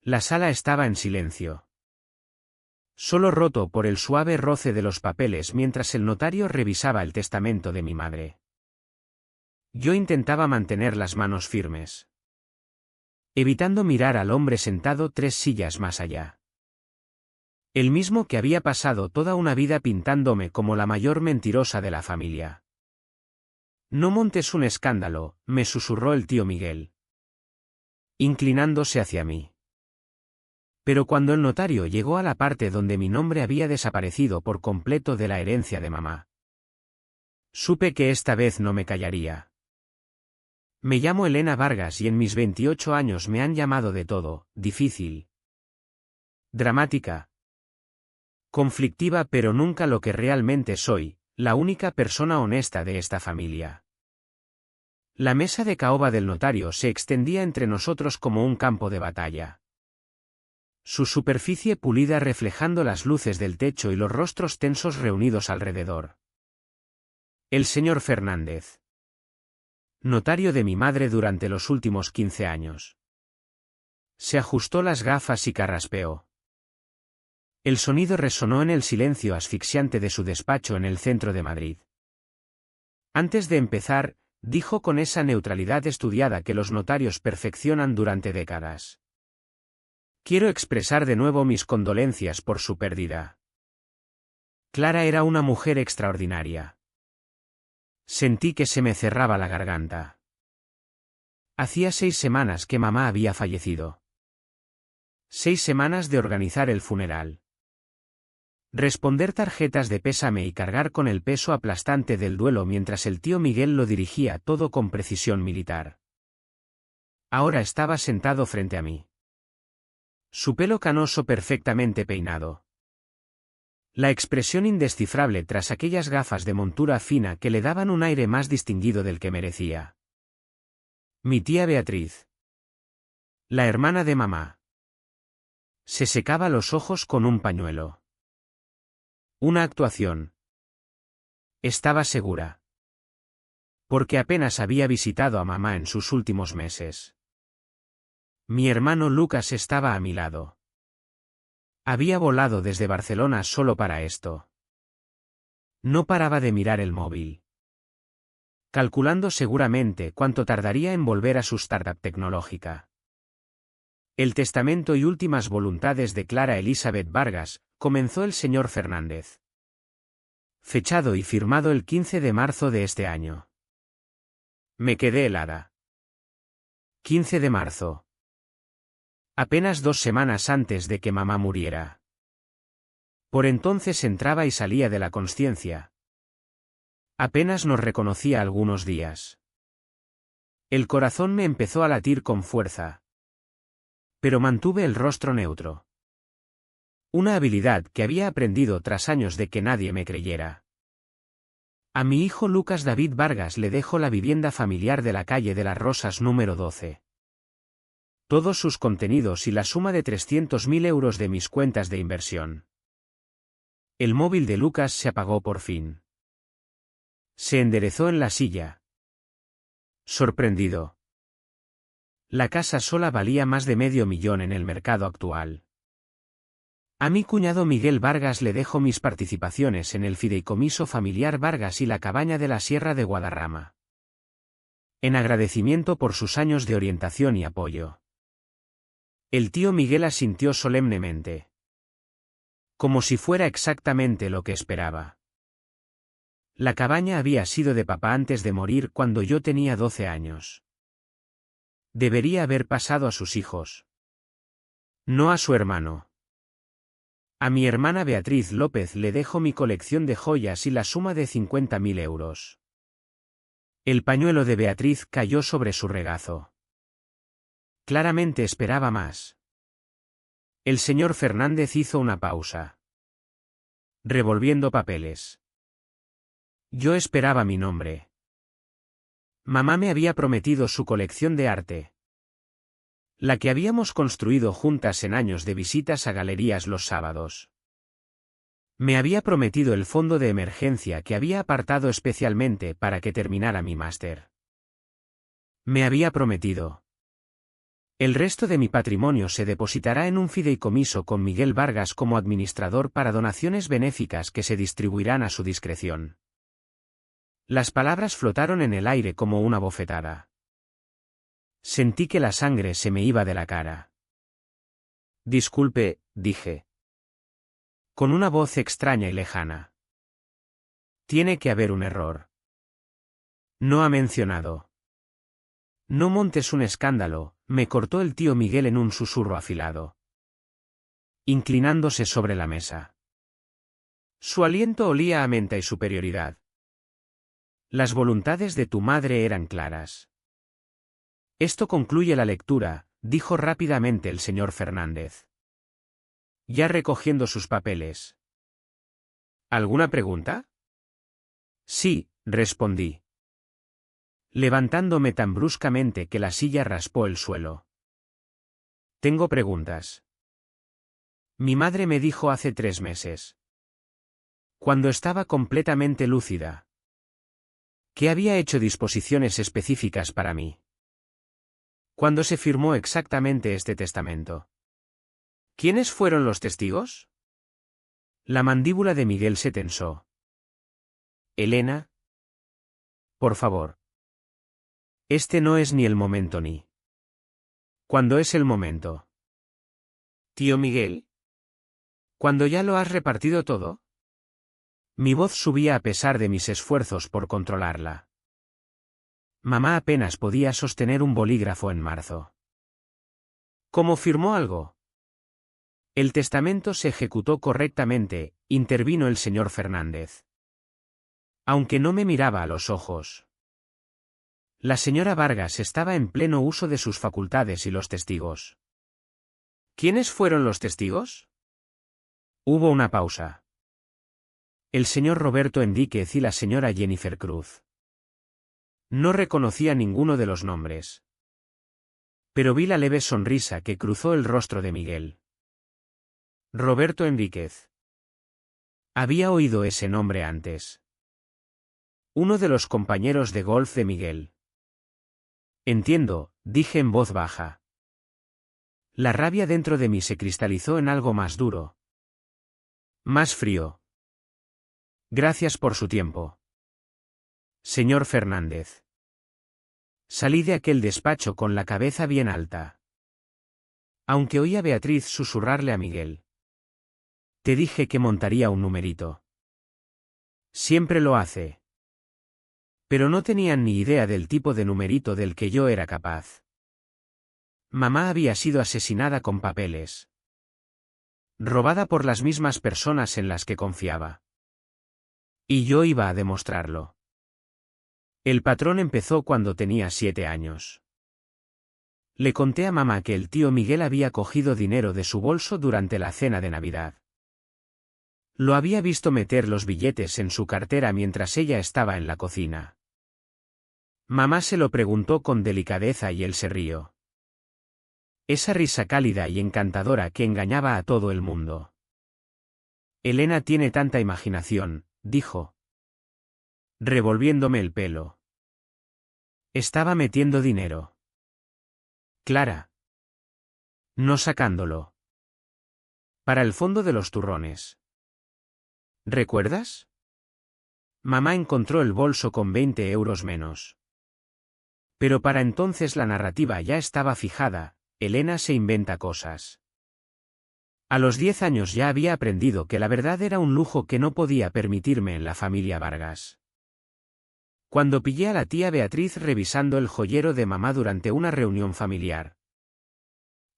La sala estaba en silencio, solo roto por el suave roce de los papeles mientras el notario revisaba el testamento de mi madre. Yo intentaba mantener las manos firmes, evitando mirar al hombre sentado 3 sillas más allá. El mismo que había pasado toda una vida pintándome como la mayor mentirosa de la familia. «No montes un escándalo», me susurró el tío Miguel, inclinándose hacia mí. Pero cuando el notario llegó a la parte donde mi nombre había desaparecido por completo de la herencia de mamá, supe que esta vez no me callaría. Me llamo Elena Vargas y en mis 28 años me han llamado de todo: difícil, dramática, conflictiva, pero nunca lo que realmente soy, la única persona honesta de esta familia. La mesa de caoba del notario se extendía entre nosotros como un campo de batalla, su superficie pulida reflejando las luces del techo y los rostros tensos reunidos alrededor. El señor Fernández, notario de mi madre durante los últimos 15 años. Se ajustó las gafas y carraspeó. El sonido resonó en el silencio asfixiante de su despacho en el centro de Madrid. Antes de empezar, dijo con esa neutralidad estudiada que los notarios perfeccionan durante décadas: quiero expresar de nuevo mis condolencias por su pérdida. Clara era una mujer extraordinaria. Sentí que se me cerraba la garganta. Hacía 6 semanas que mamá había fallecido. 6 semanas de organizar el funeral, responder tarjetas de pésame y cargar con el peso aplastante del duelo mientras el tío Miguel lo dirigía todo con precisión militar. Ahora estaba sentado frente a mí, su pelo canoso perfectamente peinado, la expresión indescifrable tras aquellas gafas de montura fina que le daban un aire más distinguido del que merecía. Mi tía Beatriz, la hermana de mamá, se secaba los ojos con un pañuelo. Una actuación. Estaba segura, porque apenas había visitado a mamá en sus últimos meses. Mi hermano Lucas estaba a mi lado. Había volado desde Barcelona solo para esto. No paraba de mirar el móvil, calculando seguramente cuánto tardaría en volver a su startup tecnológica. El testamento y últimas voluntades de Clara Elizabeth Vargas, comenzó el señor Fernández. Fechado y firmado el 15 de marzo de este año. Me quedé helada. 15 de marzo. Apenas 2 semanas antes de que mamá muriera. Por entonces entraba y salía de la consciencia. Apenas nos reconocía algunos días. El corazón me empezó a latir con fuerza, pero mantuve el rostro neutro. Una habilidad que había aprendido tras años de que nadie me creyera. A mi hijo Lucas David Vargas le dejo la vivienda familiar de la calle de las Rosas número 12. Todos sus contenidos y la suma de 300.000 euros de mis cuentas de inversión. El móvil de Lucas se apagó por fin. Se enderezó en la silla, sorprendido. La casa sola valía más de $500.000 en el mercado actual. A mi cuñado Miguel Vargas le dejo mis participaciones en el fideicomiso familiar Vargas y la cabaña de la Sierra de Guadarrama, en agradecimiento por sus años de orientación y apoyo. El tío Miguel asintió solemnemente, como si fuera exactamente lo que esperaba. La cabaña había sido de papá antes de morir cuando yo tenía 12 años. Debería haber pasado a sus hijos, no a su hermano. A mi hermana Beatriz López le dejo mi colección de joyas y la suma de 50.000 euros. El pañuelo de Beatriz cayó sobre su regazo. Claramente esperaba más. El señor Fernández hizo una pausa, revolviendo papeles. Yo esperaba mi nombre. Mamá me había prometido su colección de arte, la que habíamos construido juntas en años de visitas a galerías los sábados. Me había prometido el fondo de emergencia que había apartado especialmente para que terminara mi máster. Me había prometido El resto de mi patrimonio se depositará en un fideicomiso con Miguel Vargas como administrador para donaciones benéficas que se distribuirán a su discreción. Las palabras flotaron en el aire como una bofetada. Sentí que la sangre se me iba de la cara. Disculpe, dije. Con una voz extraña y lejana. Tiene que haber un error. No ha mencionado. No montes un escándalo, me cortó el tío Miguel en un susurro afilado, inclinándose sobre la mesa. Su aliento olía a menta y superioridad. Las voluntades de tu madre eran claras. Esto concluye la lectura, dijo rápidamente el señor Fernández. Ya recogiendo sus papeles. ¿Alguna pregunta? Sí, respondí, levantándome tan bruscamente que la silla raspó el suelo. Tengo preguntas. Mi madre me dijo hace 3 meses, cuando estaba completamente lúcida, que había hecho disposiciones específicas para mí. ¿Cuándo se firmó exactamente este testamento? ¿Quiénes fueron los testigos? La mandíbula de Miguel se tensó. Elena. Por favor. Este no es ni el momento ni. ¿Cuándo es el momento? Tío Miguel. ¿Cuándo ya lo has repartido todo? Mi voz subía a pesar de mis esfuerzos por controlarla. Mamá apenas podía sostener un bolígrafo en marzo. ¿Cómo firmó algo? El testamento se ejecutó correctamente, intervino el señor Fernández. Aunque no me miraba a los ojos. La señora Vargas estaba en pleno uso de sus facultades y los testigos. ¿Quiénes fueron los testigos? Hubo una pausa. El señor Roberto Enríquez y la señora Jennifer Cruz. No reconocía ninguno de los nombres. Pero vi la leve sonrisa que cruzó el rostro de Miguel. Roberto Enríquez. Había oído ese nombre antes. Uno de los compañeros de golf de Miguel. Entiendo, dije en voz baja. La rabia dentro de mí se cristalizó en algo más duro. Más frío. Gracias por su tiempo. Señor Fernández. Salí de aquel despacho con la cabeza bien alta. Aunque oí a Beatriz susurrarle a Miguel. Te dije que montaría un numerito. Siempre lo hace. Pero no tenían ni idea del tipo de numerito del que yo era capaz. Mamá había sido asesinada con papeles. Robada por las mismas personas en las que confiaba. Y yo iba a demostrarlo. El patrón empezó cuando tenía 7 años. Le conté a mamá que el tío Miguel había cogido dinero de su bolso durante la cena de Navidad. Lo había visto meter los billetes en su cartera mientras ella estaba en la cocina. Mamá se lo preguntó con delicadeza y él se rió. Esa risa cálida y encantadora que engañaba a todo el mundo. Elena tiene tanta imaginación, dijo, revolviéndome el pelo. Estaba metiendo dinero. Clara. No sacándolo. Para el fondo de los turrones. ¿Recuerdas? Mamá encontró el bolso con 20 euros menos. Pero para entonces la narrativa ya estaba fijada, Elena se inventa cosas. A los 10 años ya había aprendido que la verdad era un lujo que no podía permitirme en la familia Vargas. Cuando pillé a la tía Beatriz revisando el joyero de mamá durante una reunión familiar.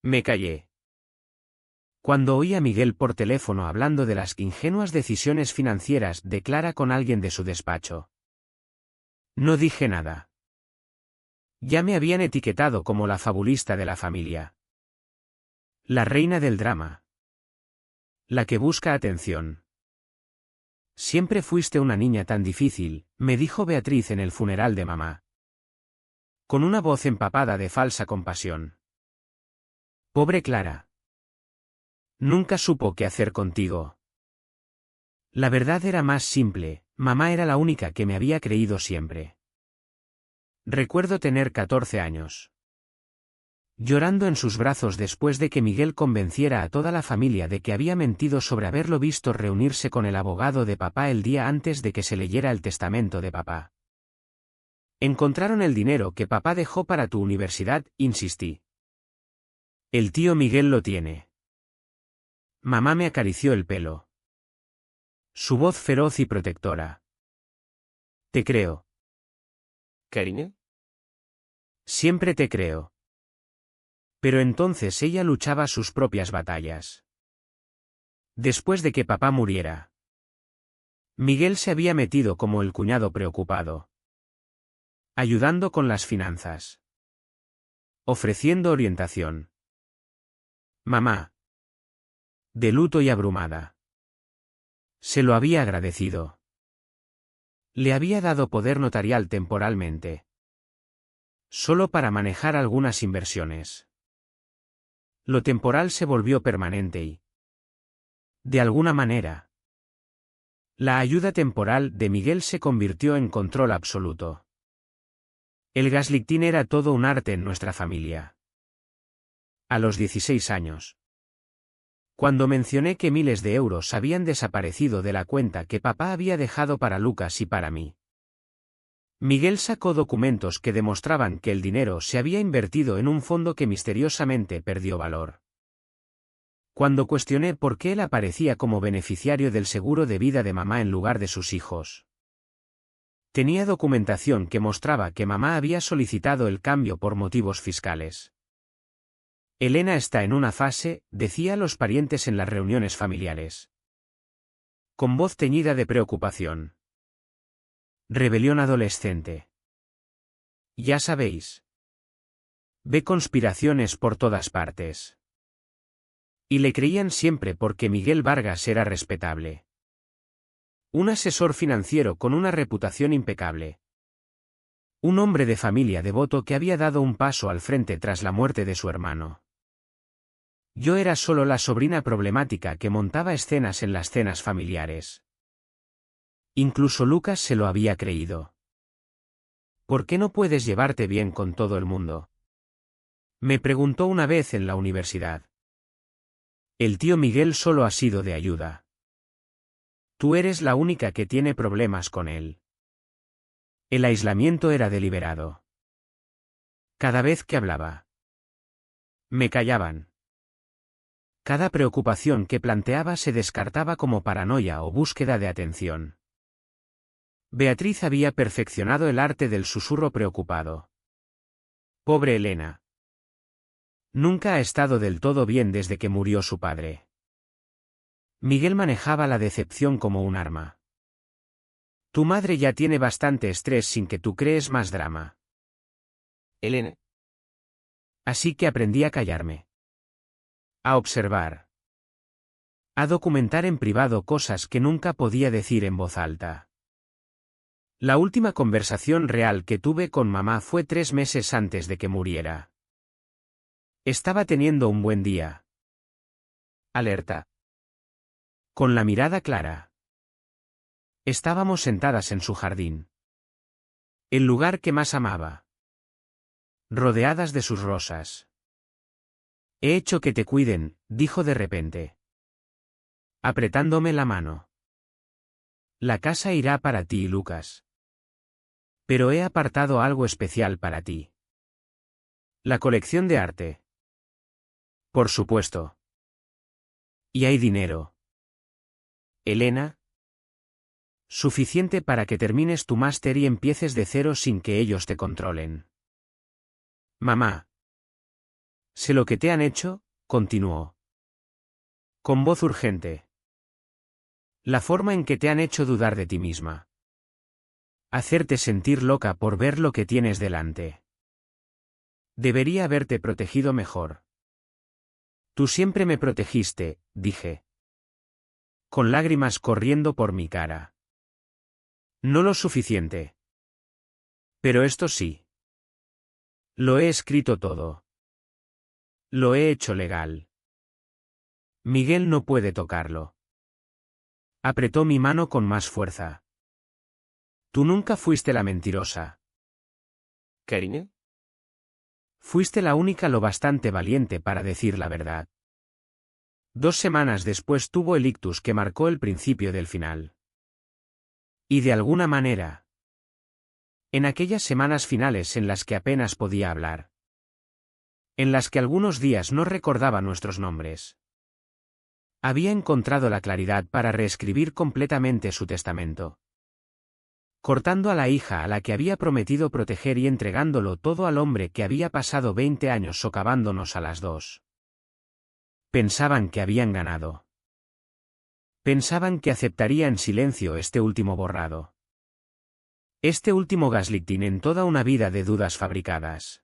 Me callé. Cuando oí a Miguel por teléfono hablando de las ingenuas decisiones financieras de Clara con alguien de su despacho. No dije nada. Ya me habían etiquetado como la fabulista de la familia. La reina del drama. La que busca atención. Siempre fuiste una niña tan difícil, me dijo Beatriz en el funeral de mamá. Con una voz empapada de falsa compasión. Pobre Clara. Nunca supo qué hacer contigo. La verdad era más simple, mamá era la única que me había creído siempre. Recuerdo tener 14 años. llorando en sus brazos después de que Miguel convenciera a toda la familia de que había mentido sobre haberlo visto reunirse con el abogado de papá el día antes de que se leyera el testamento de papá. Encontraron el dinero que papá dejó para tu universidad, insistí. El tío Miguel lo tiene. Mamá me acarició el pelo. Su voz feroz y protectora. Te creo. ¿Cariño? Siempre te creo. Pero entonces ella luchaba sus propias batallas. Después de que papá muriera, Miguel se había metido como el cuñado preocupado, ayudando con las finanzas, ofreciendo orientación. Mamá, de luto y abrumada, se lo había agradecido. Le había dado poder notarial temporalmente, solo para manejar algunas inversiones. Lo temporal se volvió permanente y, de alguna manera, la ayuda temporal de Miguel se convirtió en control absoluto. El gaslighting era todo un arte en nuestra familia. A los 16 años. Cuando mencioné que miles de euros habían desaparecido de la cuenta que papá había dejado para Lucas y para mí, Miguel sacó documentos que demostraban que el dinero se había invertido en un fondo que misteriosamente perdió valor. Cuando cuestioné por qué él aparecía como beneficiario del seguro de vida de mamá en lugar de sus hijos, tenía documentación que mostraba que mamá había solicitado el cambio por motivos fiscales. Elena está en una fase, decía a los parientes en las reuniones familiares, con voz teñida de preocupación. Rebelión adolescente. Ya sabéis. Ve conspiraciones por todas partes. Y le creían siempre porque Miguel Vargas era respetable. Un asesor financiero con una reputación impecable. Un hombre de familia devoto que había dado un paso al frente tras la muerte de su hermano. Yo era solo la sobrina problemática que montaba escenas en las cenas familiares. Incluso Lucas se lo había creído. ¿Por qué no puedes llevarte bien con todo el mundo? Me preguntó una vez en la universidad. El tío Miguel solo ha sido de ayuda. Tú eres la única que tiene problemas con él. El aislamiento era deliberado. Cada vez que hablaba, me callaban. Cada preocupación que planteaba se descartaba como paranoia o búsqueda de atención. Beatriz había perfeccionado el arte del susurro preocupado. Pobre Elena. Nunca ha estado del todo bien desde que murió su padre. Miguel manejaba la decepción como un arma. Tu madre ya tiene bastante estrés sin que tú crees más drama. Elena. Así que aprendí a callarme. A observar. A documentar en privado cosas que nunca podía decir en voz alta. La última conversación real que tuve con mamá fue 3 meses antes de que muriera. Estaba teniendo un buen día. Alerta. Con la mirada clara. Estábamos sentadas en su jardín. El lugar que más amaba. Rodeadas de sus rosas. He hecho que te cuiden, dijo de repente, apretándome la mano. La casa irá para ti, Lucas. Pero he apartado algo especial para ti. La colección de arte. Por supuesto. Y hay dinero. Elena. Suficiente para que termines tu máster y empieces de cero sin que ellos te controlen. Mamá. Sé lo que te han hecho, continuó. Con voz urgente. La forma en que te han hecho dudar de ti misma. Hacerte sentir loca por ver lo que tienes delante. Debería haberte protegido mejor. Tú siempre me protegiste, dije. Con lágrimas corriendo por mi cara. No lo suficiente. Pero esto sí. Lo he escrito todo. Lo he hecho legal. Miguel no puede tocarlo. Apretó mi mano con más fuerza. Tú nunca fuiste la mentirosa. ¿Cariño? Fuiste la única lo bastante valiente para decir la verdad. 2 semanas después tuvo el ictus que marcó el principio del final. Y de alguna manera, en aquellas semanas finales en las que apenas podía hablar, en las que algunos días no recordaba nuestros nombres, había encontrado la claridad para reescribir completamente su testamento. Cortando a la hija a la que había prometido proteger y entregándolo todo al hombre que había pasado 20 años socavándonos a las dos. Pensaban que habían ganado. Pensaban que aceptaría en silencio este último borrado. Este último gaslighting en toda una vida de dudas fabricadas.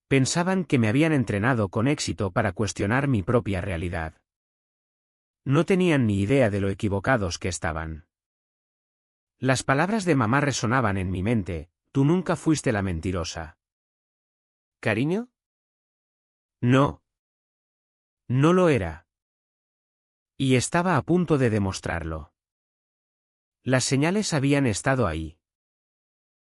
Pensaban que me habían entrenado con éxito para cuestionar mi propia realidad. No tenían ni idea de lo equivocados que estaban. Las palabras de mamá resonaban en mi mente: tú nunca fuiste la mentirosa. ¿Cariño? No. No lo era. Y estaba a punto de demostrarlo. Las señales habían estado ahí.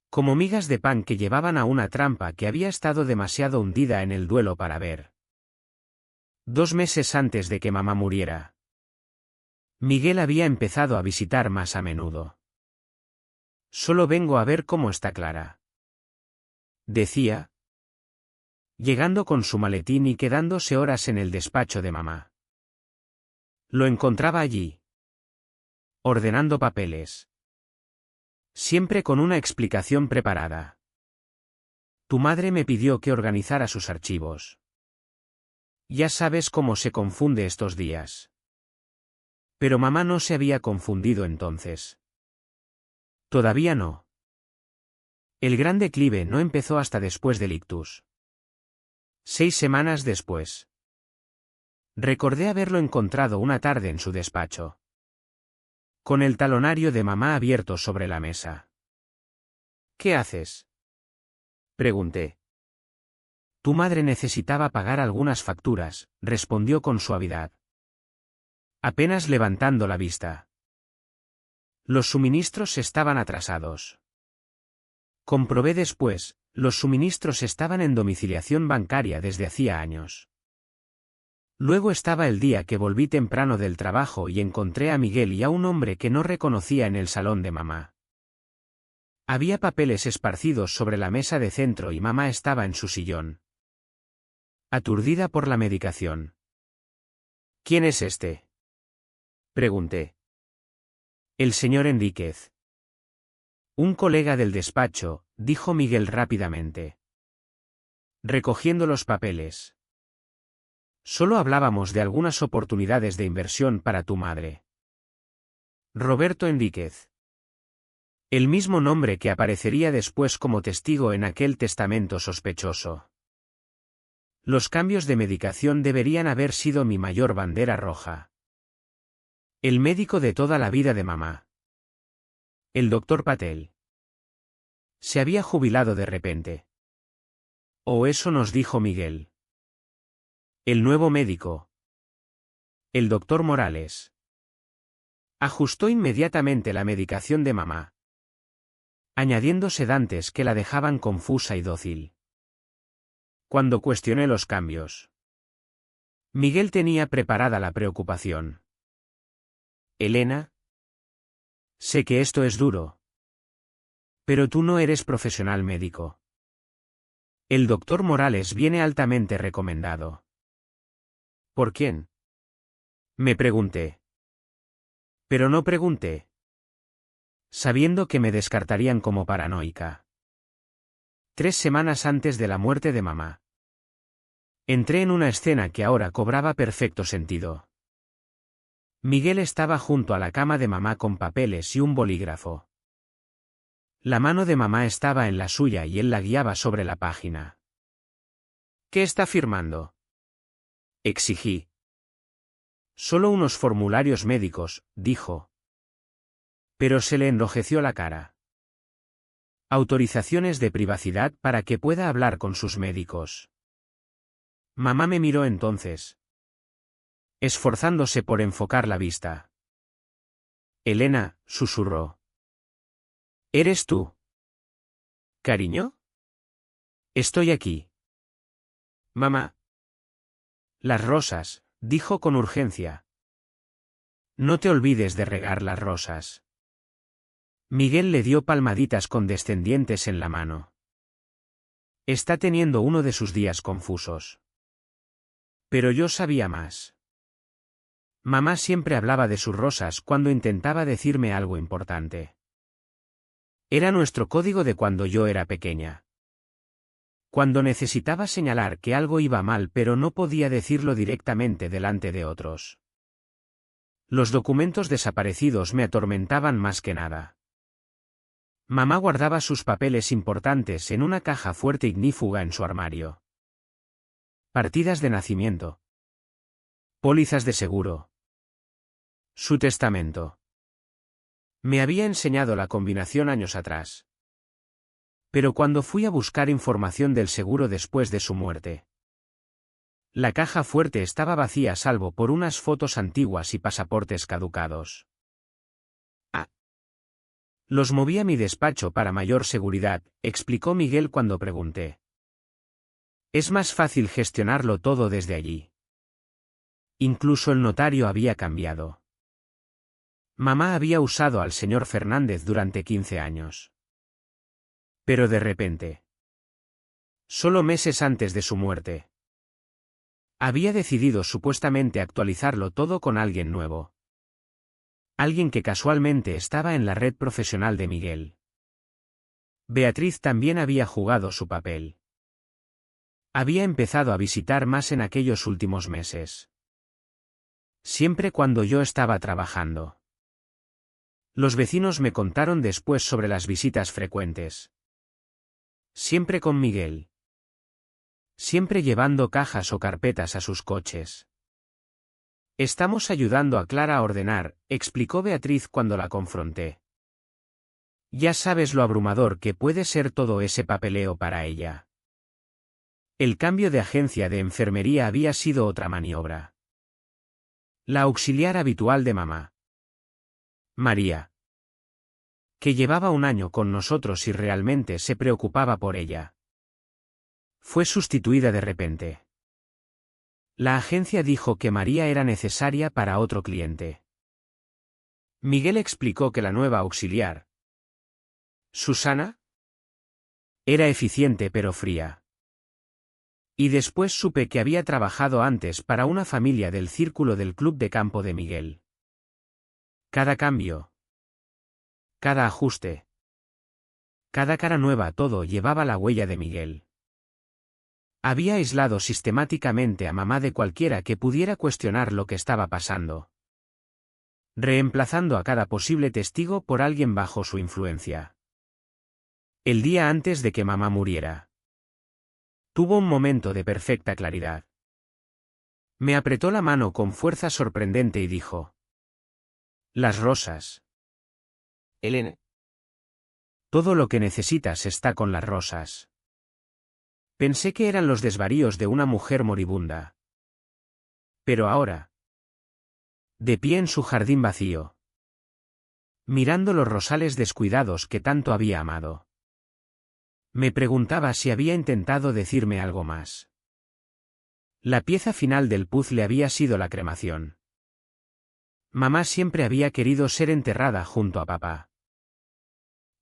Como migas de pan que llevaban a una trampa que había estado demasiado hundida en el duelo para ver. 2 meses antes de que mamá muriera, Miguel había empezado a visitar más a menudo. Solo vengo a ver cómo está Clara, decía, llegando con su maletín y quedándose horas en el despacho de mamá. Lo encontraba allí, ordenando papeles. Siempre con una explicación preparada. Tu madre me pidió que organizara sus archivos. Ya sabes cómo se confunde estos días. Pero mamá no se había confundido entonces. Todavía no. El gran declive no empezó hasta después del ictus. 6 semanas después. Recordé haberlo encontrado una tarde en su despacho, con el talonario de mamá abierto sobre la mesa. ¿Qué haces?, pregunté. Tu madre necesitaba pagar algunas facturas, respondió con suavidad, apenas levantando la vista. Los suministros estaban atrasados. Comprobé después, los suministros estaban en domiciliación bancaria desde hacía años. Luego estaba el día que volví temprano del trabajo y encontré a Miguel y a un hombre que no reconocía en el salón de mamá. Había papeles esparcidos sobre la mesa de centro y mamá estaba en su sillón, aturdida por la medicación. ¿Quién es este?, pregunté. El señor Enríquez. Un colega del despacho, dijo Miguel rápidamente, recogiendo los papeles. Solo hablábamos de algunas oportunidades de inversión para tu madre. Roberto Enríquez. El mismo nombre que aparecería después como testigo en aquel testamento sospechoso. Los cambios de medicación deberían haber sido mi mayor bandera roja. El médico de toda la vida de mamá. El doctor Patel. Se había jubilado de repente. O eso nos dijo Miguel. El nuevo médico. El doctor Morales. Ajustó inmediatamente la medicación de mamá, añadiendo sedantes que la dejaban confusa y dócil. Cuando cuestioné los cambios, Miguel tenía preparada la preocupación. Elena, sé que esto es duro, pero tú no eres profesional médico. El doctor Morales viene altamente recomendado. ¿Por quién?, me pregunté. Pero no pregunté, sabiendo que me descartarían como paranoica. 3 semanas antes de la muerte de mamá, entré en una escena que ahora cobraba perfecto sentido. Miguel estaba junto a la cama de mamá con papeles y un bolígrafo. La mano de mamá estaba en la suya y él la guiaba sobre la página. ¿Qué está firmando?, exigí. Solo unos formularios médicos, dijo. Pero se le enrojeció la cara. Autorizaciones de privacidad para que pueda hablar con sus médicos. Mamá me miró entonces, esforzándose por enfocar la vista. Elena, susurró. ¿Eres tú? ¿Cariño? Estoy aquí. Mamá. Las rosas, dijo con urgencia. No te olvides de regar las rosas. Miguel le dio palmaditas condescendientes en la mano. Está teniendo uno de sus días confusos. Pero yo sabía más. Mamá siempre hablaba de sus rosas cuando intentaba decirme algo importante. Era nuestro código de cuando yo era pequeña. Cuando necesitaba señalar que algo iba mal pero no podía decirlo directamente delante de otros. Los documentos desaparecidos me atormentaban más que nada. Mamá guardaba sus papeles importantes en una caja fuerte ignífuga en su armario. Partidas de nacimiento. Pólizas de seguro. Su testamento. Me había enseñado la combinación años atrás. Pero cuando fui a buscar información del seguro después de su muerte, la caja fuerte estaba vacía salvo por unas fotos antiguas y pasaportes caducados. Los moví a mi despacho para mayor seguridad, explicó Miguel cuando pregunté. Es más fácil gestionarlo todo desde allí. Incluso el notario había cambiado. Mamá había usado al señor Fernández durante 15 años. Pero de repente, solo meses antes de su muerte, había decidido supuestamente actualizarlo todo con alguien nuevo. Alguien que casualmente estaba en la red profesional de Miguel. Beatriz también había jugado su papel. Había empezado a visitar más en aquellos últimos meses. Siempre cuando yo estaba trabajando. Los vecinos me contaron después sobre las visitas frecuentes. Siempre con Miguel. Siempre llevando cajas o carpetas a sus coches. Estamos ayudando a Clara a ordenar, explicó Beatriz cuando la confronté. Ya sabes lo abrumador que puede ser todo ese papeleo para ella. El cambio de agencia de enfermería había sido otra maniobra. La auxiliar habitual de mamá, María, que llevaba un año con nosotros y realmente se preocupaba por ella, fue sustituida de repente. La agencia dijo que María era necesaria para otro cliente. Miguel explicó que la nueva auxiliar, Susana, era eficiente pero fría. Y después supe que había trabajado antes para una familia del círculo del club de campo de Miguel. Cada cambio, cada ajuste, cada cara nueva, todo llevaba la huella de Miguel. Había aislado sistemáticamente a mamá de cualquiera que pudiera cuestionar lo que estaba pasando, reemplazando a cada posible testigo por alguien bajo su influencia. El día antes de que mamá muriera, tuvo un momento de perfecta claridad. Me apretó la mano con fuerza sorprendente y dijo: Las rosas. Elena. Todo lo que necesitas está con las rosas. Pensé que eran los desvaríos de una mujer moribunda. Pero ahora, de pie en su jardín vacío, mirando los rosales descuidados que tanto había amado, me preguntaba si había intentado decirme algo más. La pieza final del puzzle había sido la cremación. Mamá siempre había querido ser enterrada junto a papá.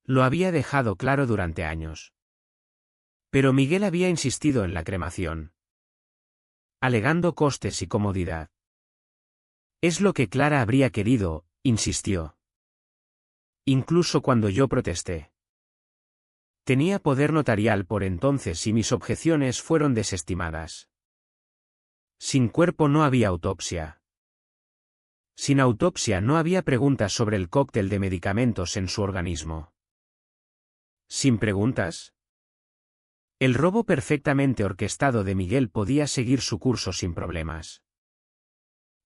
Lo había dejado claro durante años. Pero Miguel había insistido en la cremación, alegando costes y comodidad. Es lo que Clara habría querido, insistió. Incluso cuando yo protesté. Tenía poder notarial por entonces y mis objeciones fueron desestimadas. Sin cuerpo no había autopsia. Sin autopsia no había preguntas sobre el cóctel de medicamentos en su organismo. ¿Sin preguntas? El robo perfectamente orquestado de Miguel podía seguir su curso sin problemas.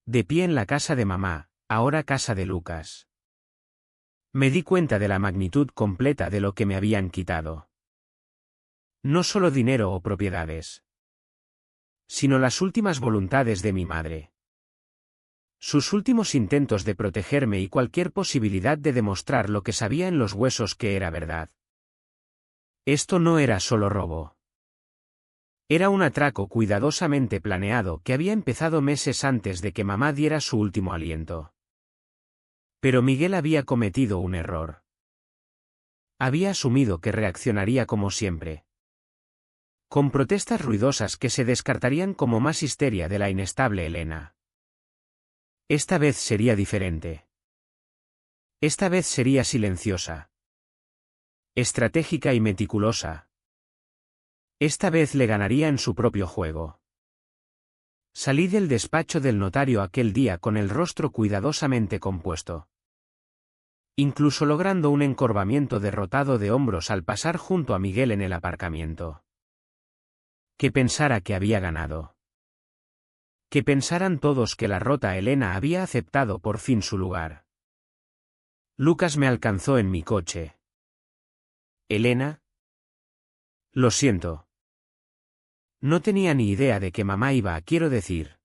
De pie en la casa de mamá, ahora casa de Lucas. Me di cuenta de la magnitud completa de lo que me habían quitado. No solo dinero o propiedades, sino las últimas voluntades de mi madre. Sus últimos intentos de protegerme y cualquier posibilidad de demostrar lo que sabía en los huesos que era verdad. Esto no era solo robo. Era un atraco cuidadosamente planeado que había empezado meses antes de que mamá diera su último aliento. Pero Miguel había cometido un error. Había asumido que reaccionaría como siempre, con protestas ruidosas que se descartarían como más histeria de la inestable Elena. Esta vez sería diferente. Esta vez sería silenciosa, estratégica y meticulosa. Esta vez le ganaría en su propio juego. Salí del despacho del notario aquel día con el rostro cuidadosamente compuesto, incluso logrando un encorvamiento derrotado de hombros al pasar junto a Miguel en el aparcamiento. Que pensara que había ganado. Que pensaran todos que la rota Elena había aceptado por fin su lugar. Lucas me alcanzó en mi coche. ¿Elena? Lo siento. No tenía ni idea de que mamá iba, quiero decir.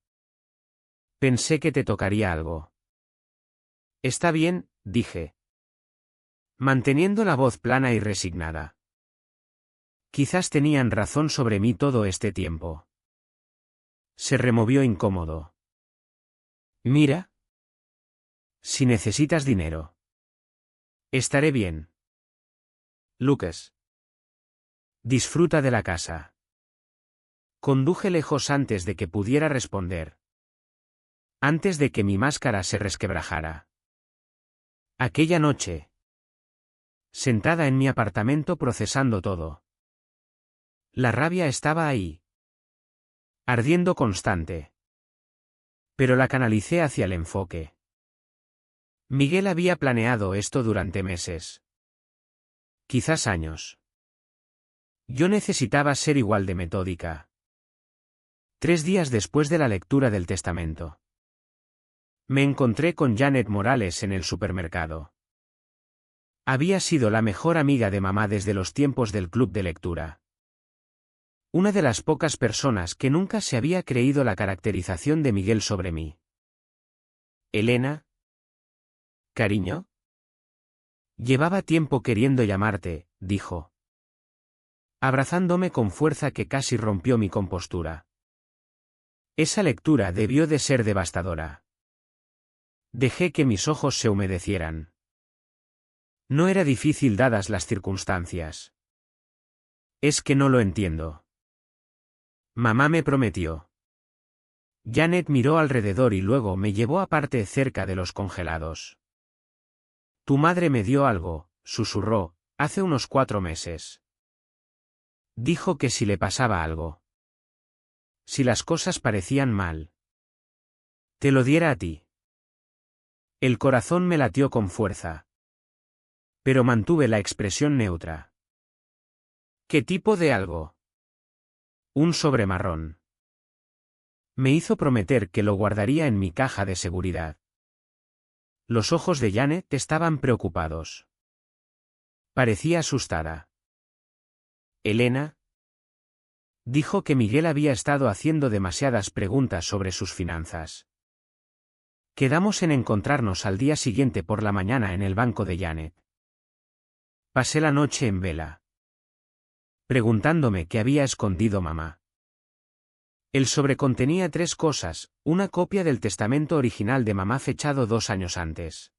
Pensé que te tocaría algo. Está bien, dije, manteniendo la voz plana y resignada. Quizás tenían razón sobre mí todo este tiempo. Se removió incómodo. Mira. Si necesitas dinero. Estaré bien. Lucas. Disfruta de la casa. Conduje lejos antes de que pudiera responder. Antes de que mi máscara se resquebrajara. Aquella noche, sentada en mi apartamento procesando todo. La rabia estaba ahí, ardiendo constante. Pero la canalicé hacia el enfoque. Miguel había planeado esto durante meses. Quizás años. Yo necesitaba ser igual de metódica. 3 días después de la lectura del testamento, me encontré con Janet Morales en el supermercado. Había sido la mejor amiga de mamá desde los tiempos del club de lectura. Una de las pocas personas que nunca se había creído la caracterización de Miguel sobre mí. Elena. Cariño. Llevaba tiempo queriendo llamarte, dijo, abrazándome con fuerza que casi rompió mi compostura. Esa lectura debió de ser devastadora. Dejé que mis ojos se humedecieran. No era difícil dadas las circunstancias. Es que no lo entiendo. Mamá me prometió. Janet miró alrededor y luego me llevó aparte cerca de los congelados. Tu madre me dio algo, susurró, hace unos 4 meses. Dijo que si le pasaba algo. Si las cosas parecían mal. Te lo diera a ti. El corazón me latió con fuerza. Pero mantuve la expresión neutra. ¿Qué tipo de algo? Un sobre marrón. Me hizo prometer que lo guardaría en mi caja de seguridad. Los ojos de Janet estaban preocupados. Parecía asustada. Elena. Dijo que Miguel había estado haciendo demasiadas preguntas sobre sus finanzas. Quedamos en encontrarnos al día siguiente por la mañana en el banco de Janet. Pasé la noche en vela, preguntándome qué había escondido mamá. El sobre contenía 3 cosas, una copia del testamento original de mamá fechado 2 años antes,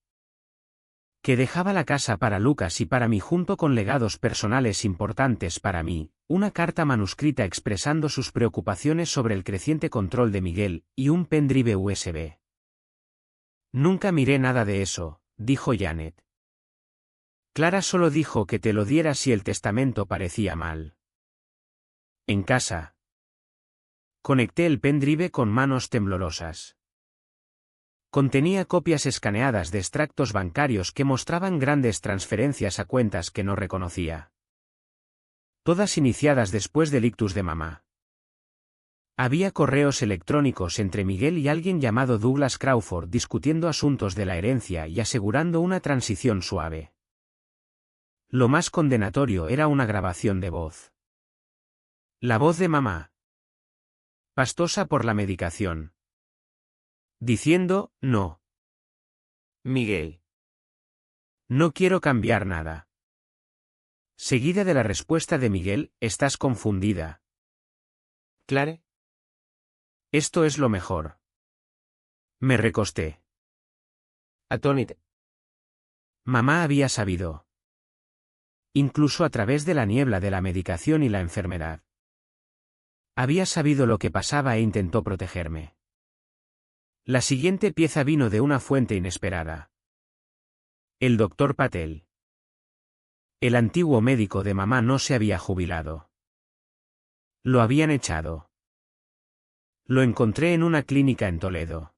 que dejaba la casa para Lucas y para mí junto con legados personales importantes para mí, una carta manuscrita expresando sus preocupaciones sobre el creciente control de Miguel, y un pendrive USB. Nunca miré nada de eso, dijo Janet. Clara solo dijo que te lo diera si el testamento parecía mal. En casa. Conecté el pendrive con manos temblorosas. Contenía copias escaneadas de extractos bancarios que mostraban grandes transferencias a cuentas que no reconocía. Todas iniciadas después del ictus de mamá. Había correos electrónicos entre Miguel y alguien llamado Douglas Crawford discutiendo asuntos de la herencia y asegurando una transición suave. Lo más condenatorio era una grabación de voz. La voz de mamá, pastosa por la medicación, diciendo, no. Miguel. No quiero cambiar nada. Seguida de la respuesta de Miguel, estás confundida. Clare. Esto es lo mejor. Me recosté. Atónita. Mamá había sabido. Incluso a través de la niebla de la medicación y la enfermedad. Había sabido lo que pasaba e intentó protegerme. La siguiente pieza vino de una fuente inesperada. El doctor Patel. El antiguo médico de mamá no se había jubilado. Lo habían echado. Lo encontré en una clínica en Toledo.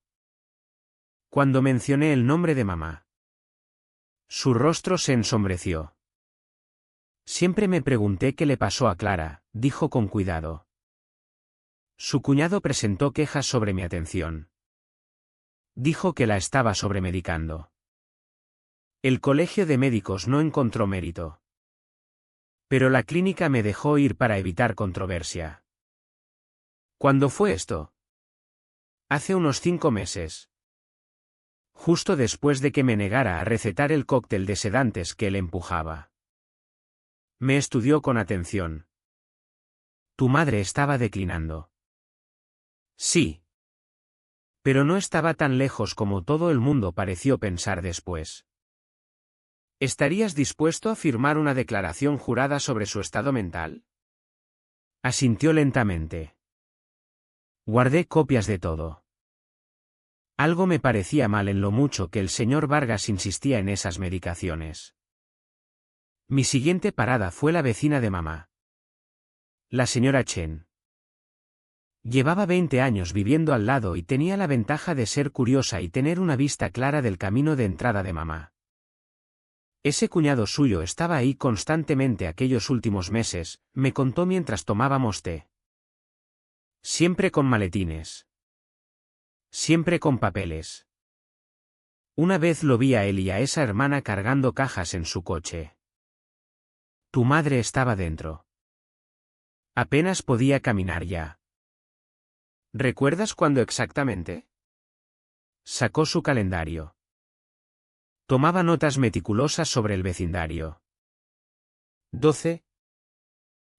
Cuando mencioné el nombre de mamá, su rostro se ensombreció. Siempre me pregunté qué le pasó a Clara, dijo con cuidado. Su cuñado presentó quejas sobre mi atención. Dijo que la estaba sobremedicando. El colegio de médicos no encontró mérito. Pero la clínica me dejó ir para evitar controversia. ¿Cuándo fue esto? Hace unos 5 meses. Justo después de que me negara a recetar el cóctel de sedantes que él empujaba. Me estudió con atención. Tu madre estaba declinando. Sí. Pero no estaba tan lejos como todo el mundo pareció pensar después. ¿Estarías dispuesto a firmar una declaración jurada sobre su estado mental? Asintió lentamente. Guardé copias de todo. Algo me parecía mal en lo mucho que el señor Vargas insistía en esas medicaciones. Mi siguiente parada fue la vecina de mamá. La señora Chen. Llevaba 20 años viviendo al lado y tenía la ventaja de ser curiosa y tener una vista clara del camino de entrada de mamá. Ese cuñado suyo estaba ahí constantemente aquellos últimos meses, me contó mientras tomábamos té. Siempre con maletines. Siempre con papeles. Una vez lo vi a él y a esa hermana cargando cajas en su coche. Tu madre estaba dentro. Apenas podía caminar ya. ¿Recuerdas cuándo exactamente? Sacó su calendario. Tomaba notas meticulosas sobre el vecindario. 12,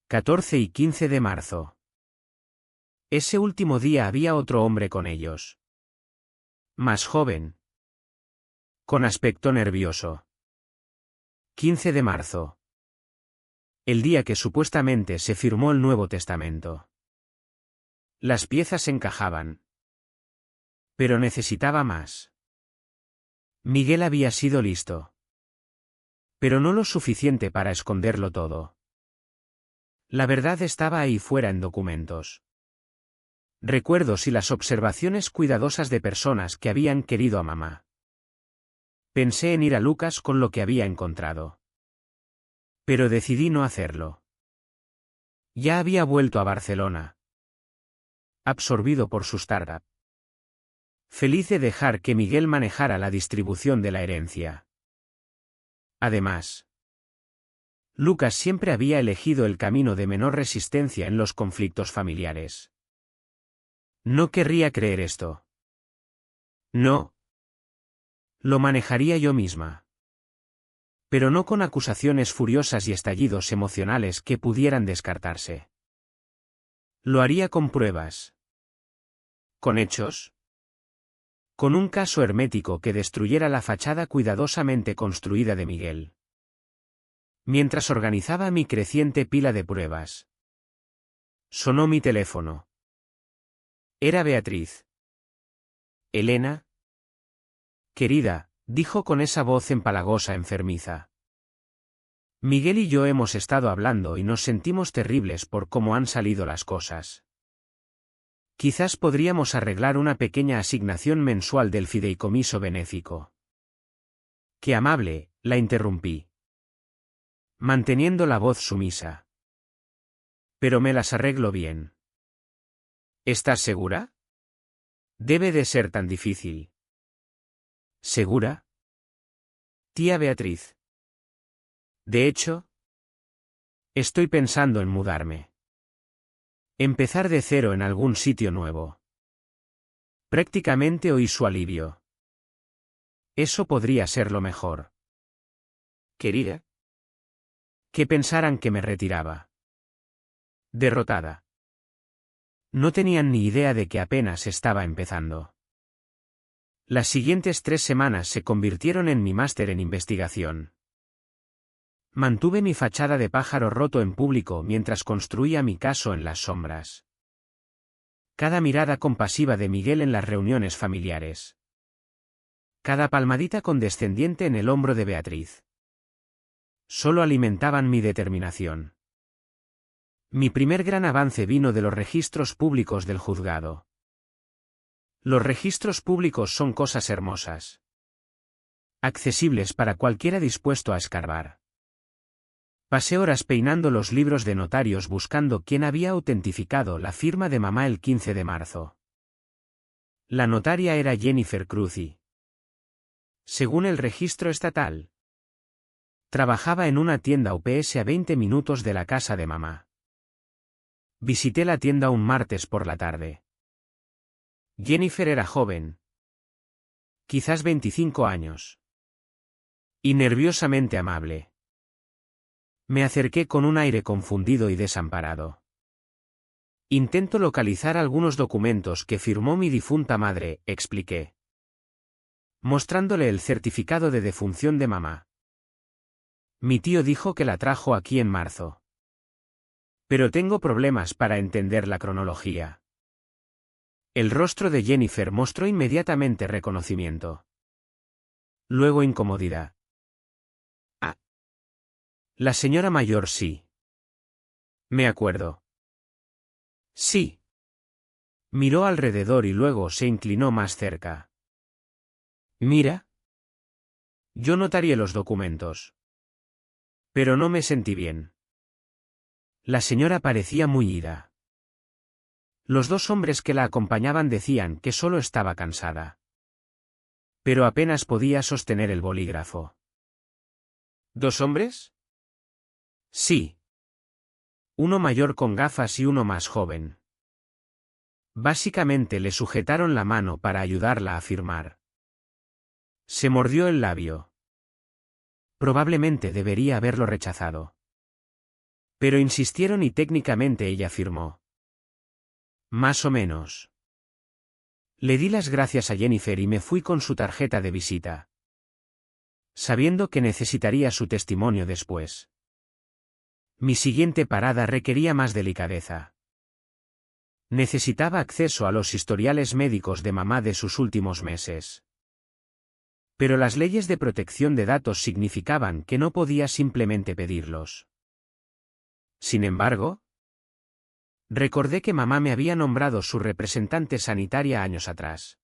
14 y 15 de marzo. Ese último día había otro hombre con ellos. Más joven. Con aspecto nervioso. 15 de marzo. El día que supuestamente se firmó el Nuevo Testamento. Las piezas encajaban. Pero necesitaba más. Miguel había sido listo. Pero no lo suficiente para esconderlo todo. La verdad estaba ahí fuera en documentos. Recuerdos y las observaciones cuidadosas de personas que habían querido a mamá. Pensé en ir a Lucas con lo que había encontrado. Pero decidí no hacerlo. Ya había vuelto a Barcelona. Absorbido por su startup. Feliz de dejar que Miguel manejara la distribución de la herencia. Además, Lucas siempre había elegido el camino de menor resistencia en los conflictos familiares. No querría creer esto. No. Lo manejaría yo misma. Pero no con acusaciones furiosas y estallidos emocionales que pudieran descartarse. Lo haría con pruebas. Con hechos. Con un caso hermético que destruyera la fachada cuidadosamente construida de Miguel. Mientras organizaba mi creciente pila de pruebas. Sonó mi teléfono. Era Beatriz. Elena. Querida, dijo con esa voz empalagosa enfermiza. Miguel y yo hemos estado hablando y nos sentimos terribles por cómo han salido las cosas. Quizás podríamos arreglar una pequeña asignación mensual del fideicomiso benéfico. Qué amable, la interrumpí. Manteniendo la voz sumisa. Pero me las arreglo bien. ¿Estás segura? Debe de ser tan difícil. ¿Segura? Tía Beatriz. De hecho, estoy pensando en mudarme. Empezar de cero en algún sitio nuevo. Prácticamente oí su alivio. Eso podría ser lo mejor. Querida. Que pensaran que me retiraba. Derrotada. No tenían ni idea de que apenas estaba empezando. Las siguientes 3 semanas se convirtieron en mi máster en investigación. Mantuve mi fachada de pájaro roto en público mientras construía mi caso en las sombras. Cada mirada compasiva de Miguel en las reuniones familiares. Cada palmadita condescendiente en el hombro de Beatriz. Solo alimentaban mi determinación. Mi primer gran avance vino de los registros públicos del juzgado. Los registros públicos son cosas hermosas. Accesibles para cualquiera dispuesto a escarbar. Pasé horas peinando los libros de notarios buscando quién había autentificado la firma de mamá el 15 de marzo. La notaria era Jennifer Cruzy. Según el registro estatal, trabajaba en una tienda UPS a 20 minutos de la casa de mamá. Visité la tienda un martes por la tarde. Jennifer era joven. Quizás 25 años. Y nerviosamente amable. Me acerqué con un aire confundido y desamparado. Intento localizar algunos documentos que firmó mi difunta madre, expliqué. Mostrándole el certificado de defunción de mamá. Mi tío dijo que la trajo aquí en marzo. Pero tengo problemas para entender la cronología. El rostro de Jennifer mostró inmediatamente reconocimiento. Luego incomodidad. Ah. La señora mayor sí. Me acuerdo. Sí. Miró alrededor y luego se inclinó más cerca. Mira. Yo notaría los documentos. Pero no me sentí bien. La señora parecía muy ida. Los 2 hombres que la acompañaban decían que solo estaba cansada. Pero apenas podía sostener el bolígrafo. ¿2 hombres? Sí. Uno mayor con gafas y uno más joven. Básicamente le sujetaron la mano para ayudarla a firmar. Se mordió el labio. Probablemente debería haberlo rechazado. Pero insistieron y técnicamente ella firmó. Más o menos. Le di las gracias a Jennifer y me fui con su tarjeta de visita. Sabiendo que necesitaría su testimonio después. Mi siguiente parada requería más delicadeza. Necesitaba acceso a los historiales médicos de mamá de sus últimos meses. Pero las leyes de protección de datos significaban que no podía simplemente pedirlos. Sin embargo, recordé que mamá me había nombrado su representante sanitaria años atrás.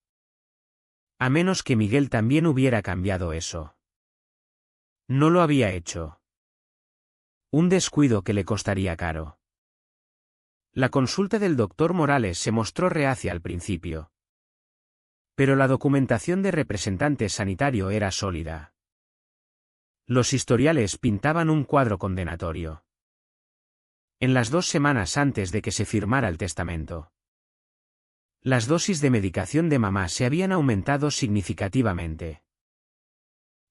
A menos que Miguel también hubiera cambiado eso. No lo había hecho. Un descuido que le costaría caro. La consulta del doctor Morales se mostró reacia al principio. Pero la documentación de representante sanitario era sólida. Los historiales pintaban un cuadro condenatorio. En las 2 semanas antes de que se firmara el testamento, las dosis de medicación de mamá se habían aumentado significativamente.